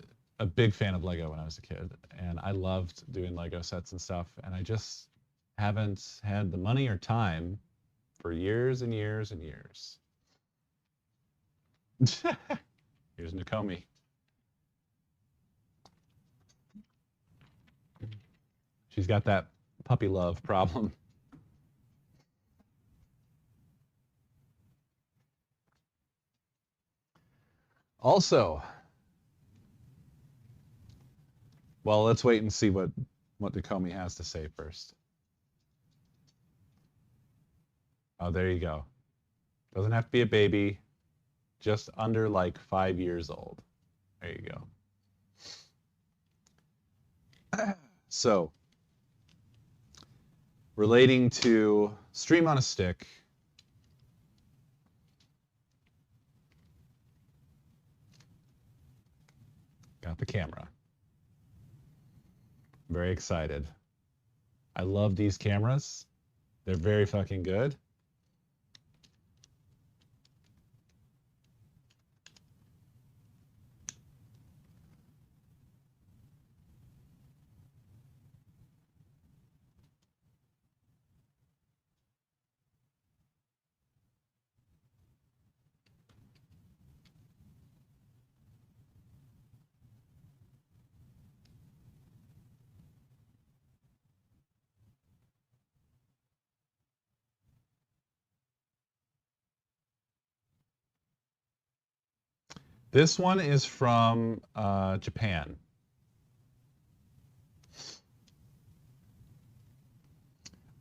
big fan of Lego when I was a kid, and I loved doing Lego sets and stuff, and I just haven't had the money or time for years and years and years. Here's Nakomi. She's got that puppy love problem. Also, well, let's wait and see what Nakomi has to say first. Oh, there you go. Doesn't have to be a baby, just under like 5 years old. There you go. So, relating to stream on a stick, got the camera. Very excited. I love these cameras. They're very fucking good. This one is from Japan.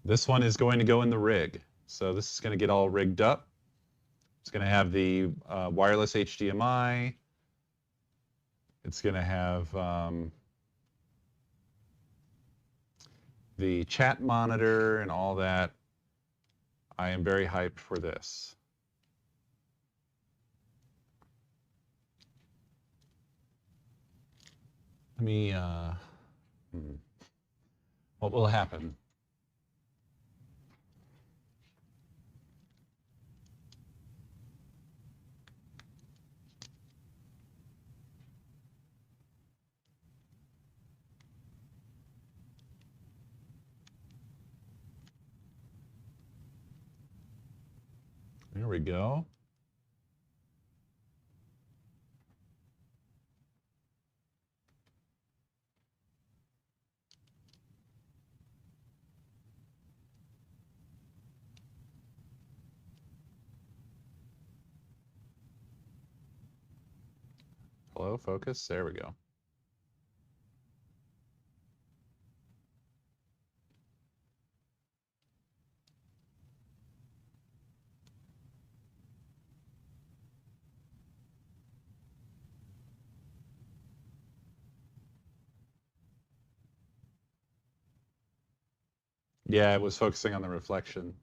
This one is going to go in the rig. So this is going to get all rigged up. It's going to have the wireless HDMI. It's going to have the chat monitor and all that. I am very hyped for this. Let me, what will happen? There we go. Hello, focus. There we go. Yeah, it was focusing on the reflection.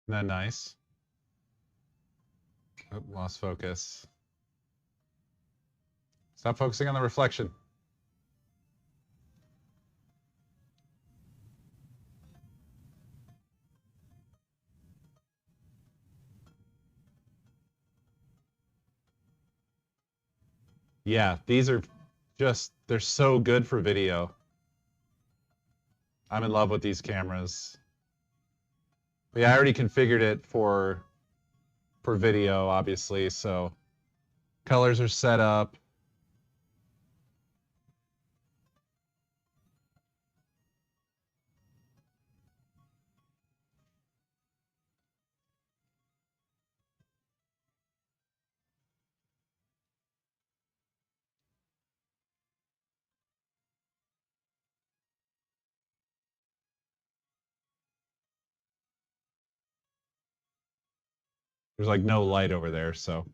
Isn't that nice? Oh, lost focus. Stop focusing on the reflection. Yeah, these are just, they're so good for video. I'm in love with these cameras. But yeah, I already configured it for video, obviously, so colors are set up. There's like no light over there, so.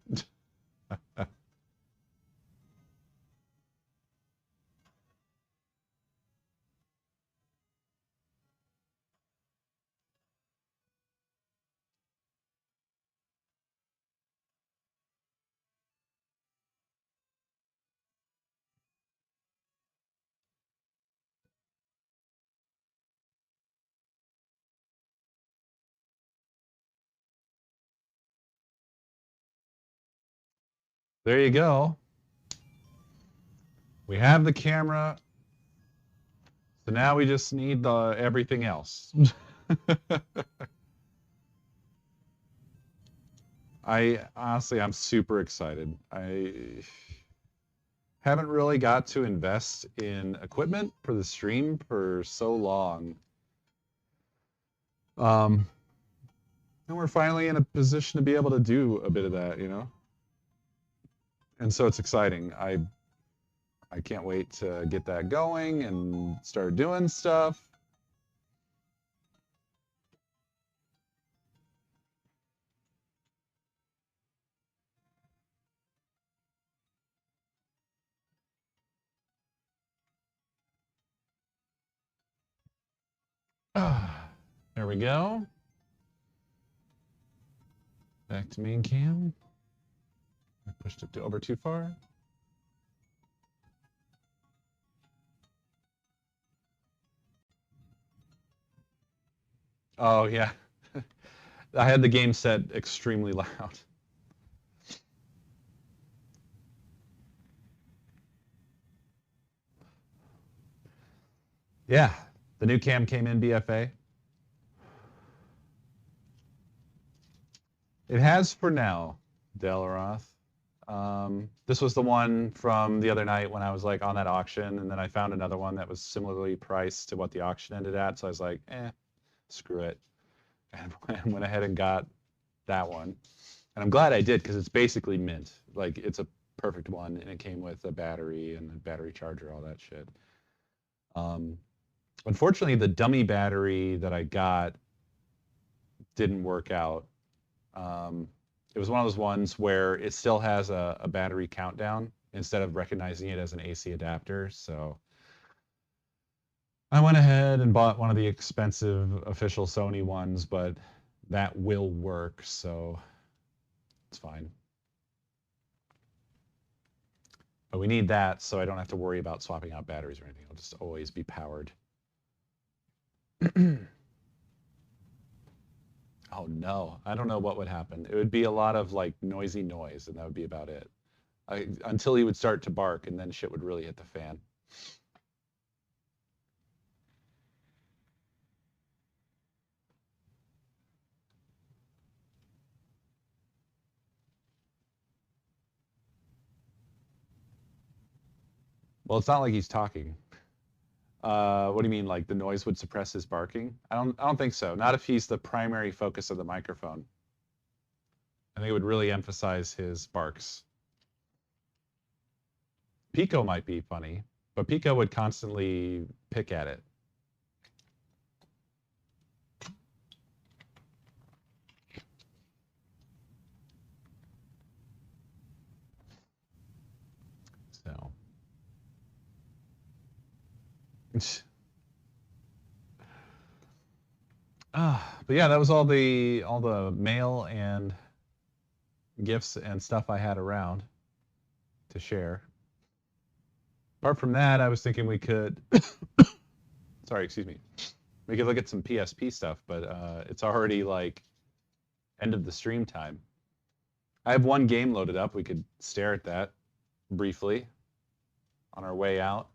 There you go. We have the camera. So now we just need the everything else. I honestly, I'm super excited. I haven't really got to invest in equipment for the stream for so long. And we're finally in a position to be able to do a bit of that, you know? And so it's exciting. I can't wait to get that going and start doing stuff. There we go. Back to main cam. I pushed it over too far. Oh, yeah. I had the game set extremely loud. Yeah, the new cam came in BFA. It has for now, Delaroth. This was the one from the other night when I was like on that auction, and then I found another one that was similarly priced to what the auction ended at. So I was like, screw it, and went ahead and got that one. And I'm glad I did because it's basically mint. Like it's a perfect one, and it came with a battery and a battery charger, all that shit. Unfortunately, the dummy battery that I got didn't work out. It was one of those ones where it still has a battery countdown instead of recognizing it as an AC adapter. So I went ahead and bought one of the expensive official Sony ones, but that will work, so it's fine. But we need that so I don't have to worry about swapping out batteries or anything. It'll just always be powered. Oh no, I don't know what would happen. It would be a lot of like noisy noise, and that would be about it. Until he would start to bark, and then shit would really hit the fan. Well, it's not like he's talking. What do you mean? Like the noise would suppress his barking? I don't think so. Not if he's the primary focus of the microphone. I think it would really emphasize his barks. Pico might be funny, but Pico would constantly pick at it. So. But yeah, that was all the mail and gifts and stuff I had around to share. Apart from that, I was thinking we could sorry, excuse me. We could look at some PSP stuff, but it's already like end of the stream time. I have one game loaded up. We could stare at that briefly on our way out.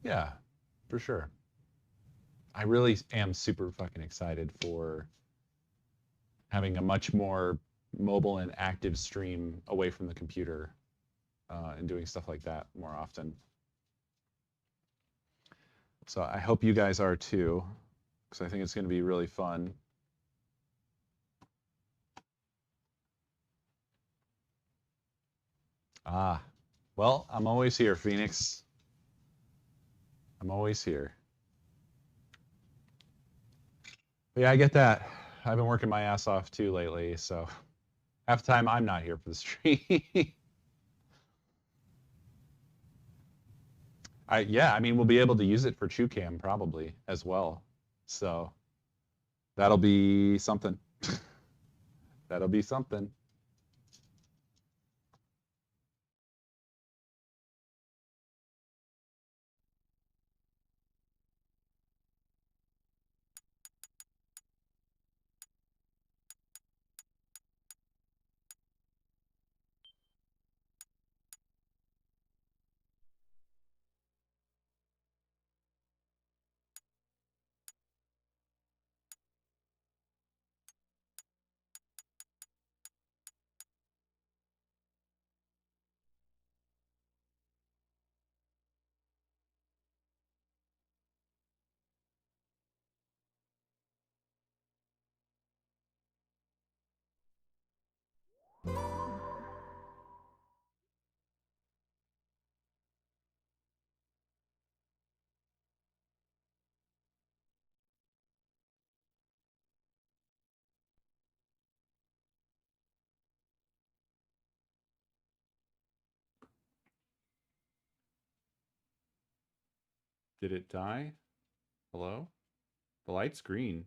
Yeah, for sure. I really am super fucking excited for having a much more mobile and active stream away from the computer and doing stuff like that more often. So I hope you guys are too, because I think it's going to be really fun. Well, I'm always here, Phoenix. I'm always here. But yeah, I get that. I've been working my ass off too lately, so half the time I'm not here for the stream. I mean, we'll be able to use it for ChewCam probably as well. So that'll be something. That'll be something. Did it die? Hello? The light's green.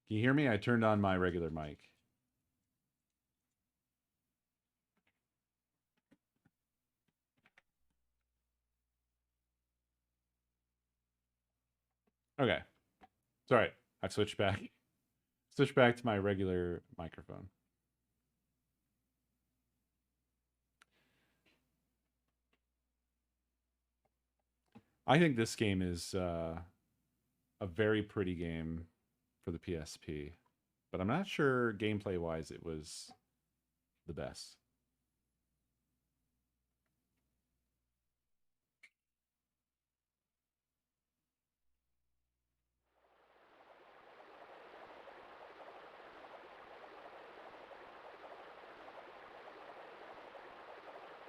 Can you hear me? I turned on my regular mic. Okay. It's all right. I've switched back. Switched back to my regular microphone. I think this game is a very pretty game for the PSP, but I'm not sure gameplay-wise it was the best.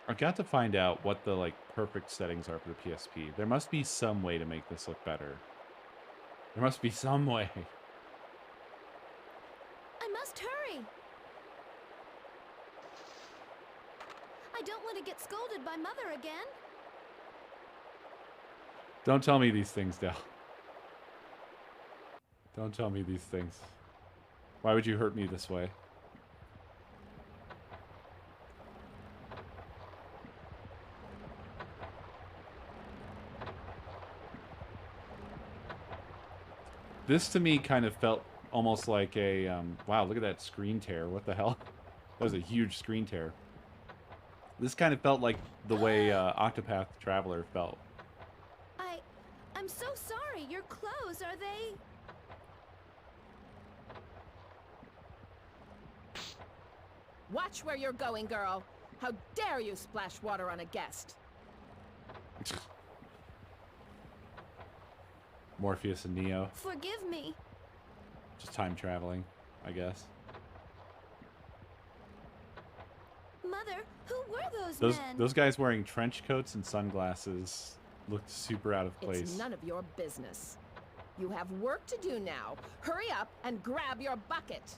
I've got to find out what the like perfect settings are for the PSP. There must be some way to make this look better. There must be some way. I must hurry. I don't want to get scolded by Mother again. Don't tell me these things, Del. Don't tell me these things. Why would you hurt me this way? This to me kind of felt almost like a, wow, look at that screen tear. What the hell? That was a huge screen tear. This kind of felt like the way Octopath Traveler felt. I'm so sorry. Your clothes, are they... Watch where you're going, girl. How dare you splash water on a guest? Morpheus and Neo. Forgive me. Just time traveling, I guess. Mother, who were those men? Those guys wearing trench coats and sunglasses looked super out of place. It's none of your business. You have work to do now. Hurry up and grab your bucket.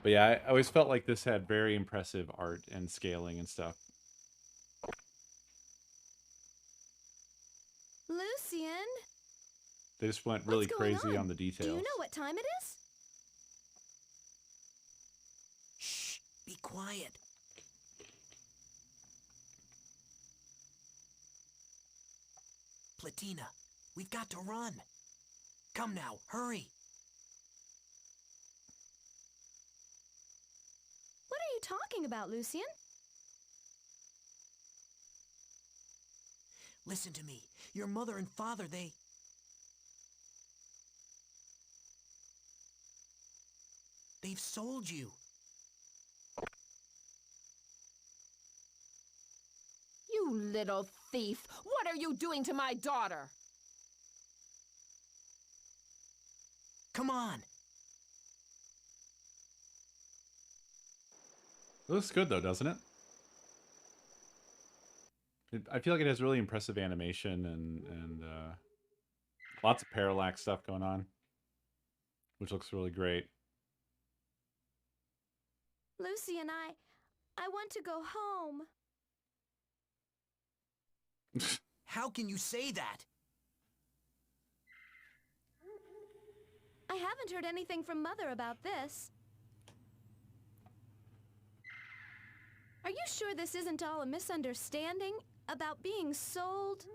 But yeah, I always felt like this had very impressive art and scaling and stuff. Lucian? They just went really What's going crazy on? on the details. Do you know what time it is? Shh, be quiet. Platina, we've got to run. Come now, hurry. What are you talking about, Lucian? Listen to me. Your mother and father, they've sold you. You little thief! What are you doing to my daughter? Come on. It looks good though, doesn't it? I feel like it has really impressive animation and lots of parallax stuff going on, which looks really great. Lucian, I want to go home. How can you say that? I haven't heard anything from Mother about this. Are you sure this isn't all a misunderstanding about being sold?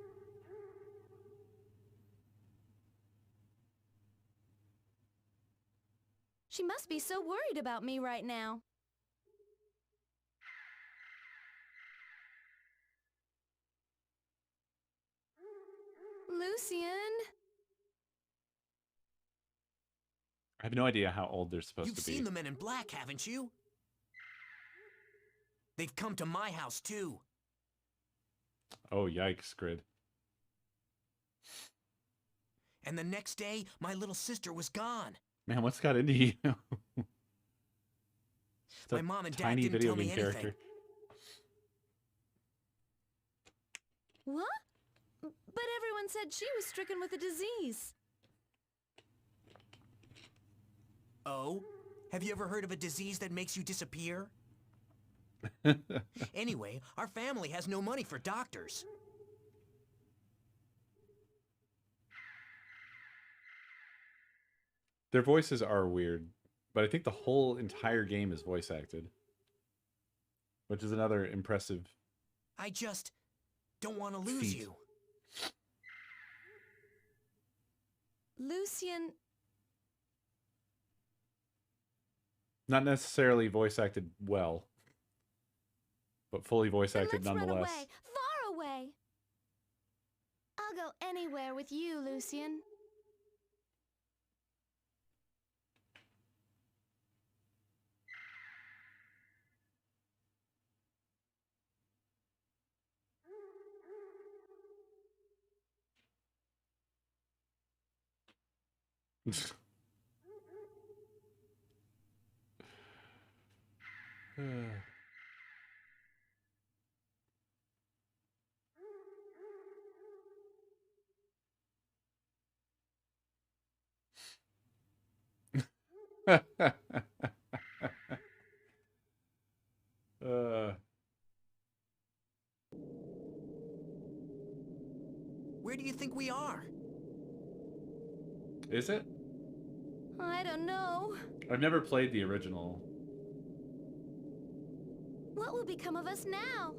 She must be so worried about me right now. Lucian? I have no idea how old they're supposed You've to be. seen the men in black, haven't you? They've come to my house, too. Oh, yikes, Grid. And the next day, my little sister was gone. Man, what's got into you? It's a My mom and dad tiny didn't video tell me game anything. character. What? But everyone said she was stricken with a disease. Oh? Have you ever heard of a disease that makes you disappear? Anyway, our family has no money for doctors. Their voices are weird, but I think the whole entire game is voice acted, which is another impressive I just don't want to lose feat. you. Lucian, Not necessarily voice acted well, but fully voice then acted let's run nonetheless. away, far away. I'll go anywhere with you, Lucian. uh, Where do you think we are? is it? I don't know. I've never played the original. What will become of us now?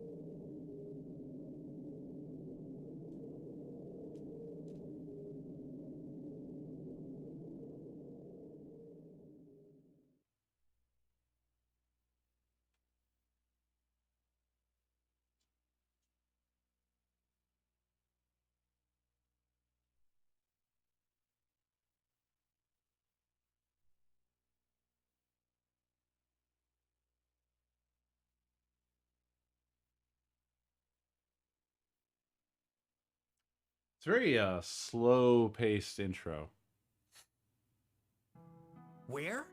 It's very slow-paced intro. Where?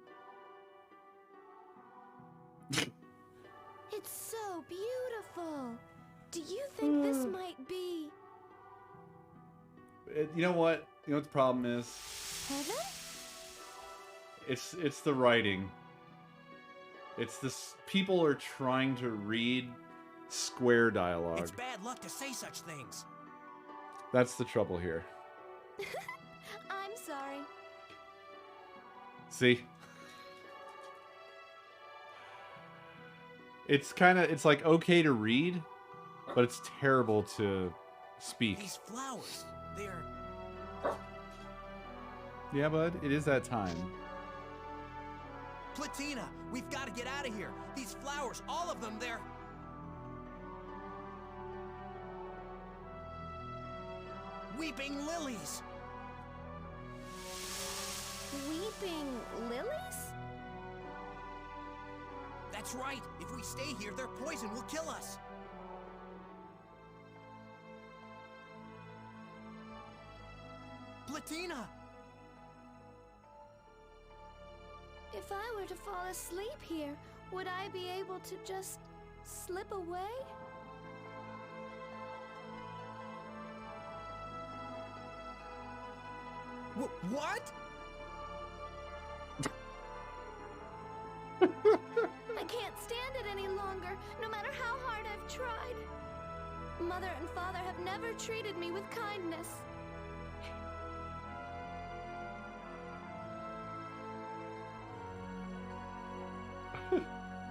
It's so beautiful. Do you think this might be You know what? You know what the problem is? heaven? It's the writing. It's this. People are trying to read square dialogue. It's bad luck to say such things. That's the trouble here. I'm sorry. See? It's like okay to read, but it's terrible to speak. These flowers, they're... Yeah, bud, it is that time. Platina, we've got to get out of here. These flowers, all of them, they're... Weeping lilies. Weeping lilies? That's right. If we stay here, their poison will kill us. Platina! If I were to fall asleep here, would I be able to just slip away? What? I can't stand it any longer, no matter how hard I've tried. Mother and Father have never treated me with kindness.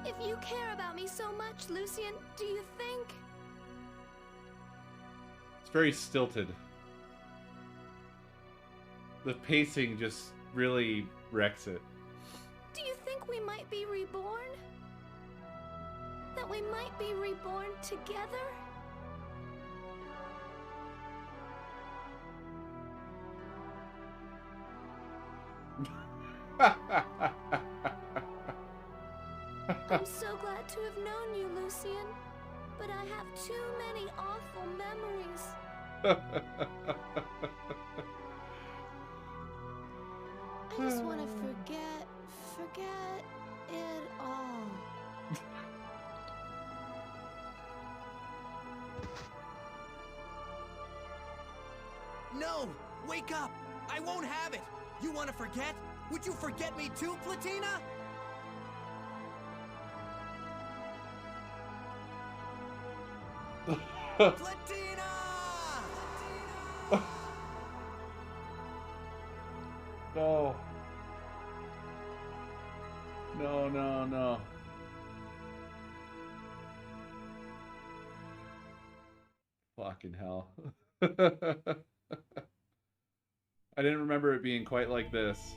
If you care about me so much, Lucien, do you think... It's very stilted. The pacing just really wrecks it. Do you think we might be reborn? That we might be reborn together? I'm so glad to have known you, Lucien, but I have too many awful memories. I just want to forget it all. No! Wake up! I won't have it! You want to forget? Would you forget me too, Platina? Platina! No. No, no, no. Fucking hell. I didn't remember it being quite like this.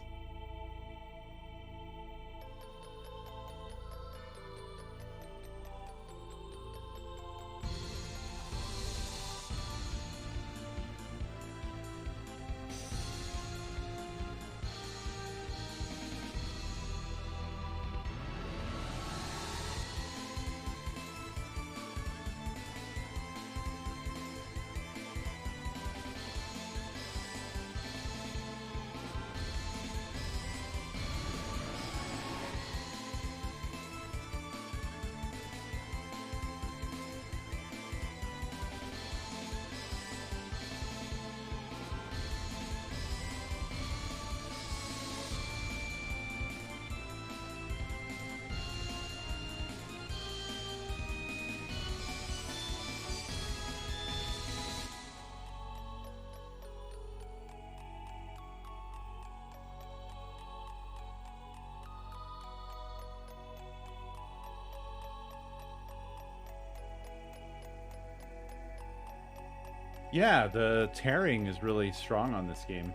Yeah, the tearing is really strong on this game.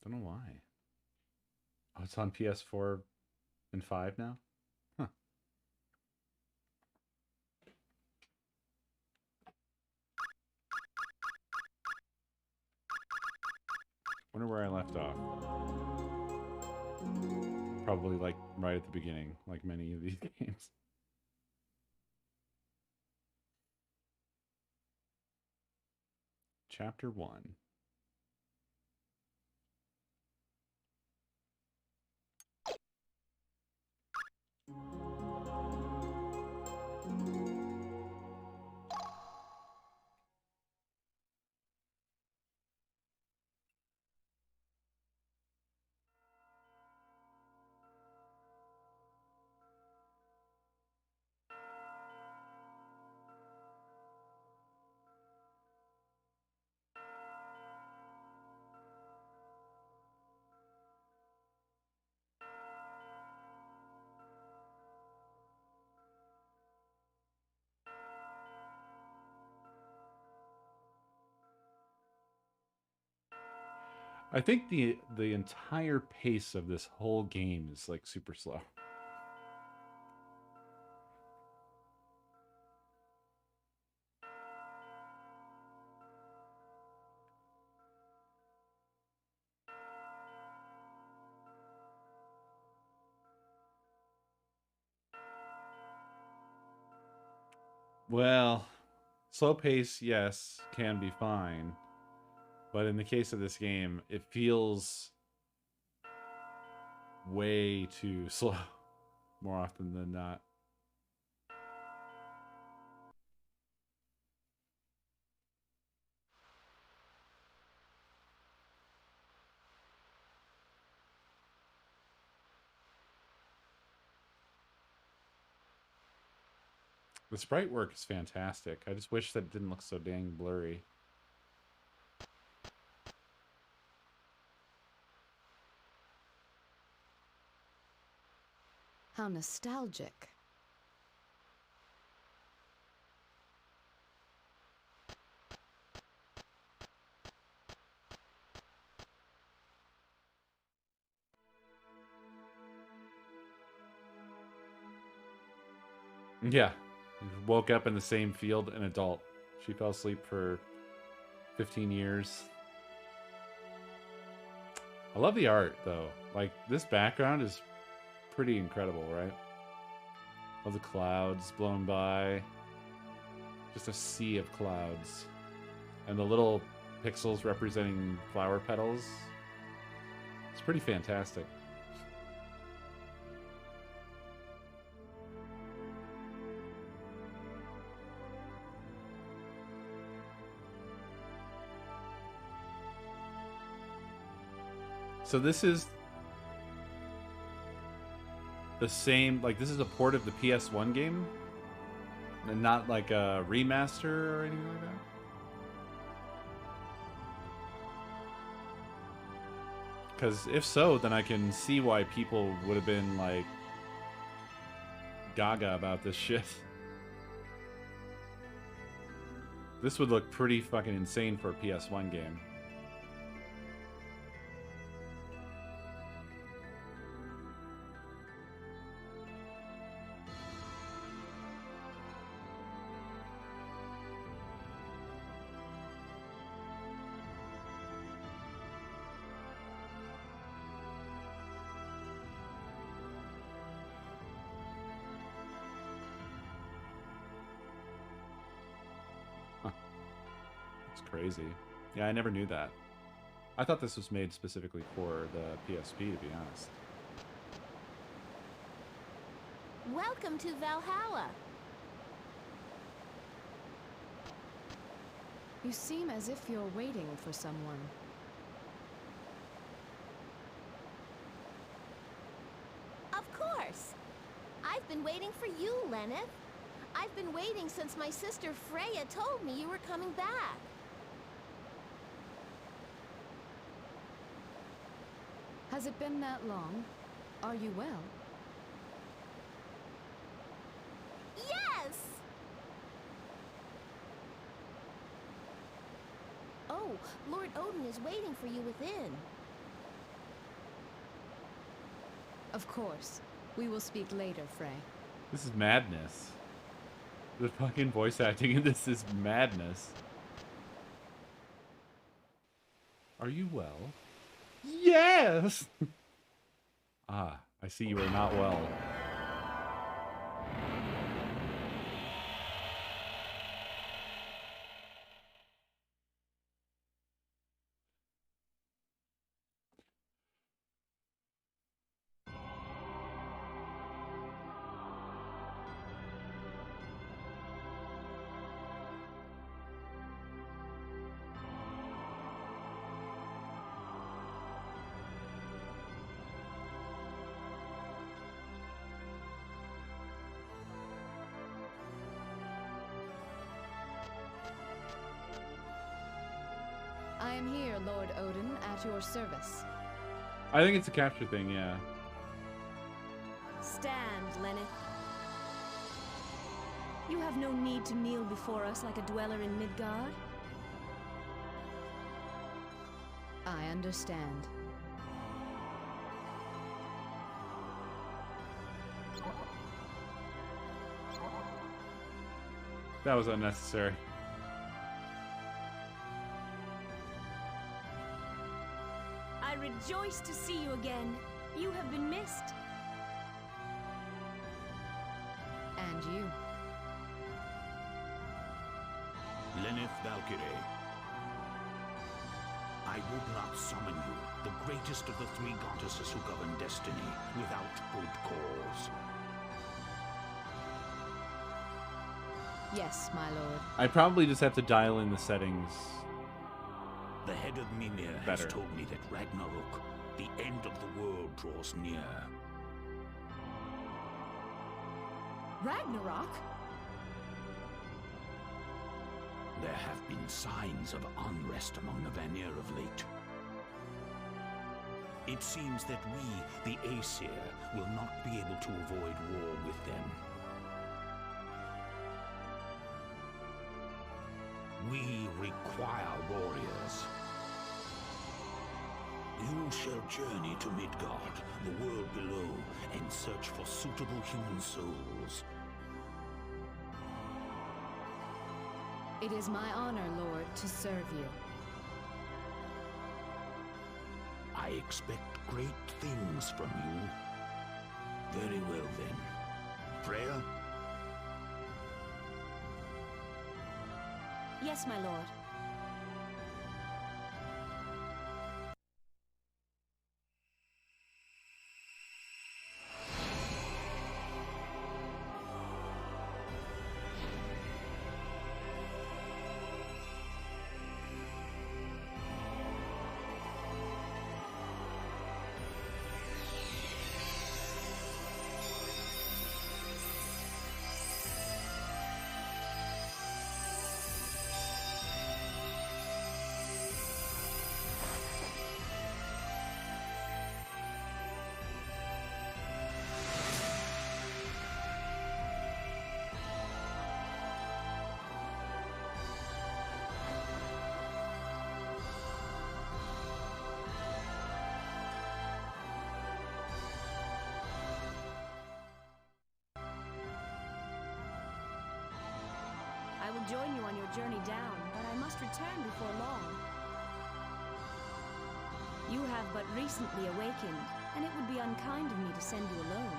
Don't know why. Oh, it's on PS4 and 5 now? Huh. Wonder where I left off. Probably like right at the beginning, like many of these games. Chapter 1. I think the entire pace of this whole game is like super slow. Well, slow pace, yes, can be fine. But in the case of this game, it feels way too slow more often than not. The sprite work is fantastic. I just wish that it didn't look so dang blurry. How nostalgic. Yeah. Woke up in the same field, an adult. She fell asleep for 15 years. I love the art, though. Like, this background is pretty incredible, right? Love the clouds blowing by. Just a sea of clouds. And the little pixels representing flower petals. It's pretty fantastic. So this is the same, like this is a port of the PS1 game? And not like a remaster or anything like that? Because if so, then I can see why people would have been like gaga about this shit. This would look pretty fucking insane for a PS1 game. Crazy. Yeah, I never knew that. I thought this was made specifically for the PSP, to be honest. Welcome to Valhalla. You seem as if you're waiting for someone. Of course. I've been waiting for you, Lenneth. I've been waiting since my sister Freya told me you were coming back. Has it been that long? Are you well? Yes! Oh, Lord Odin is waiting for you within. Of course. We will speak later, Frey. This is madness. The fucking voice acting in this is madness. Are you well? Yes! Ah, I see you are not well. I am here, Lord Odin, at your service. I think it's a capture thing, yeah. Stand, Lenneth. You have no need to kneel before us like a dweller in Midgard. I understand. That was unnecessary. I rejoice to see you again. You have been missed. And you. Lenneth Valkyrie. I would not summon you, the greatest of the three goddesses who govern destiny, without good cause. Yes, my lord. I probably just have to dial in the settings. The head of Mimir Better. has told me that Ragnarok, the end of the world, draws near. Ragnarok? There have been signs of unrest among the Vanir of late. It seems that we, the Aesir, will not be able to avoid war with them. We require warriors. You shall journey to Midgard, the world below, and search for suitable human souls. It is my honor, Lord, to serve you. I expect great things from you. Very well then. Freya? Yes, my lord. I will join you on your journey down, but I must return before long. You have but recently awakened, and it would be unkind of me to send you alone.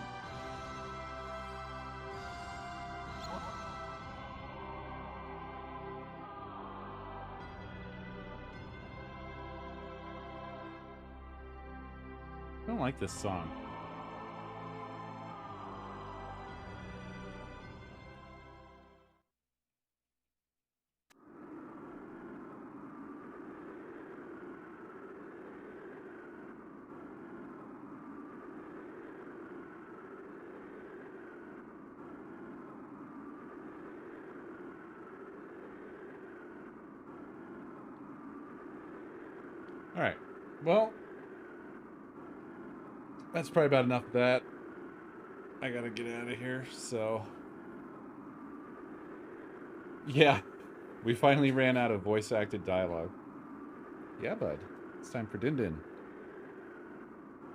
I don't like this song. All right. Well, that's probably about enough of that. I gotta get out of here, so... Yeah, we finally ran out of voice-acted dialogue. Yeah, bud. It's time for Din Din.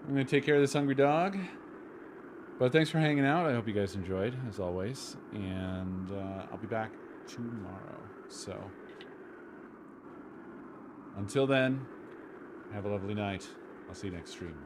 I'm gonna take care of this hungry dog. But thanks for hanging out. I hope you guys enjoyed, as always. And I'll be back tomorrow. So, until then, have a lovely night. I'll see you next stream.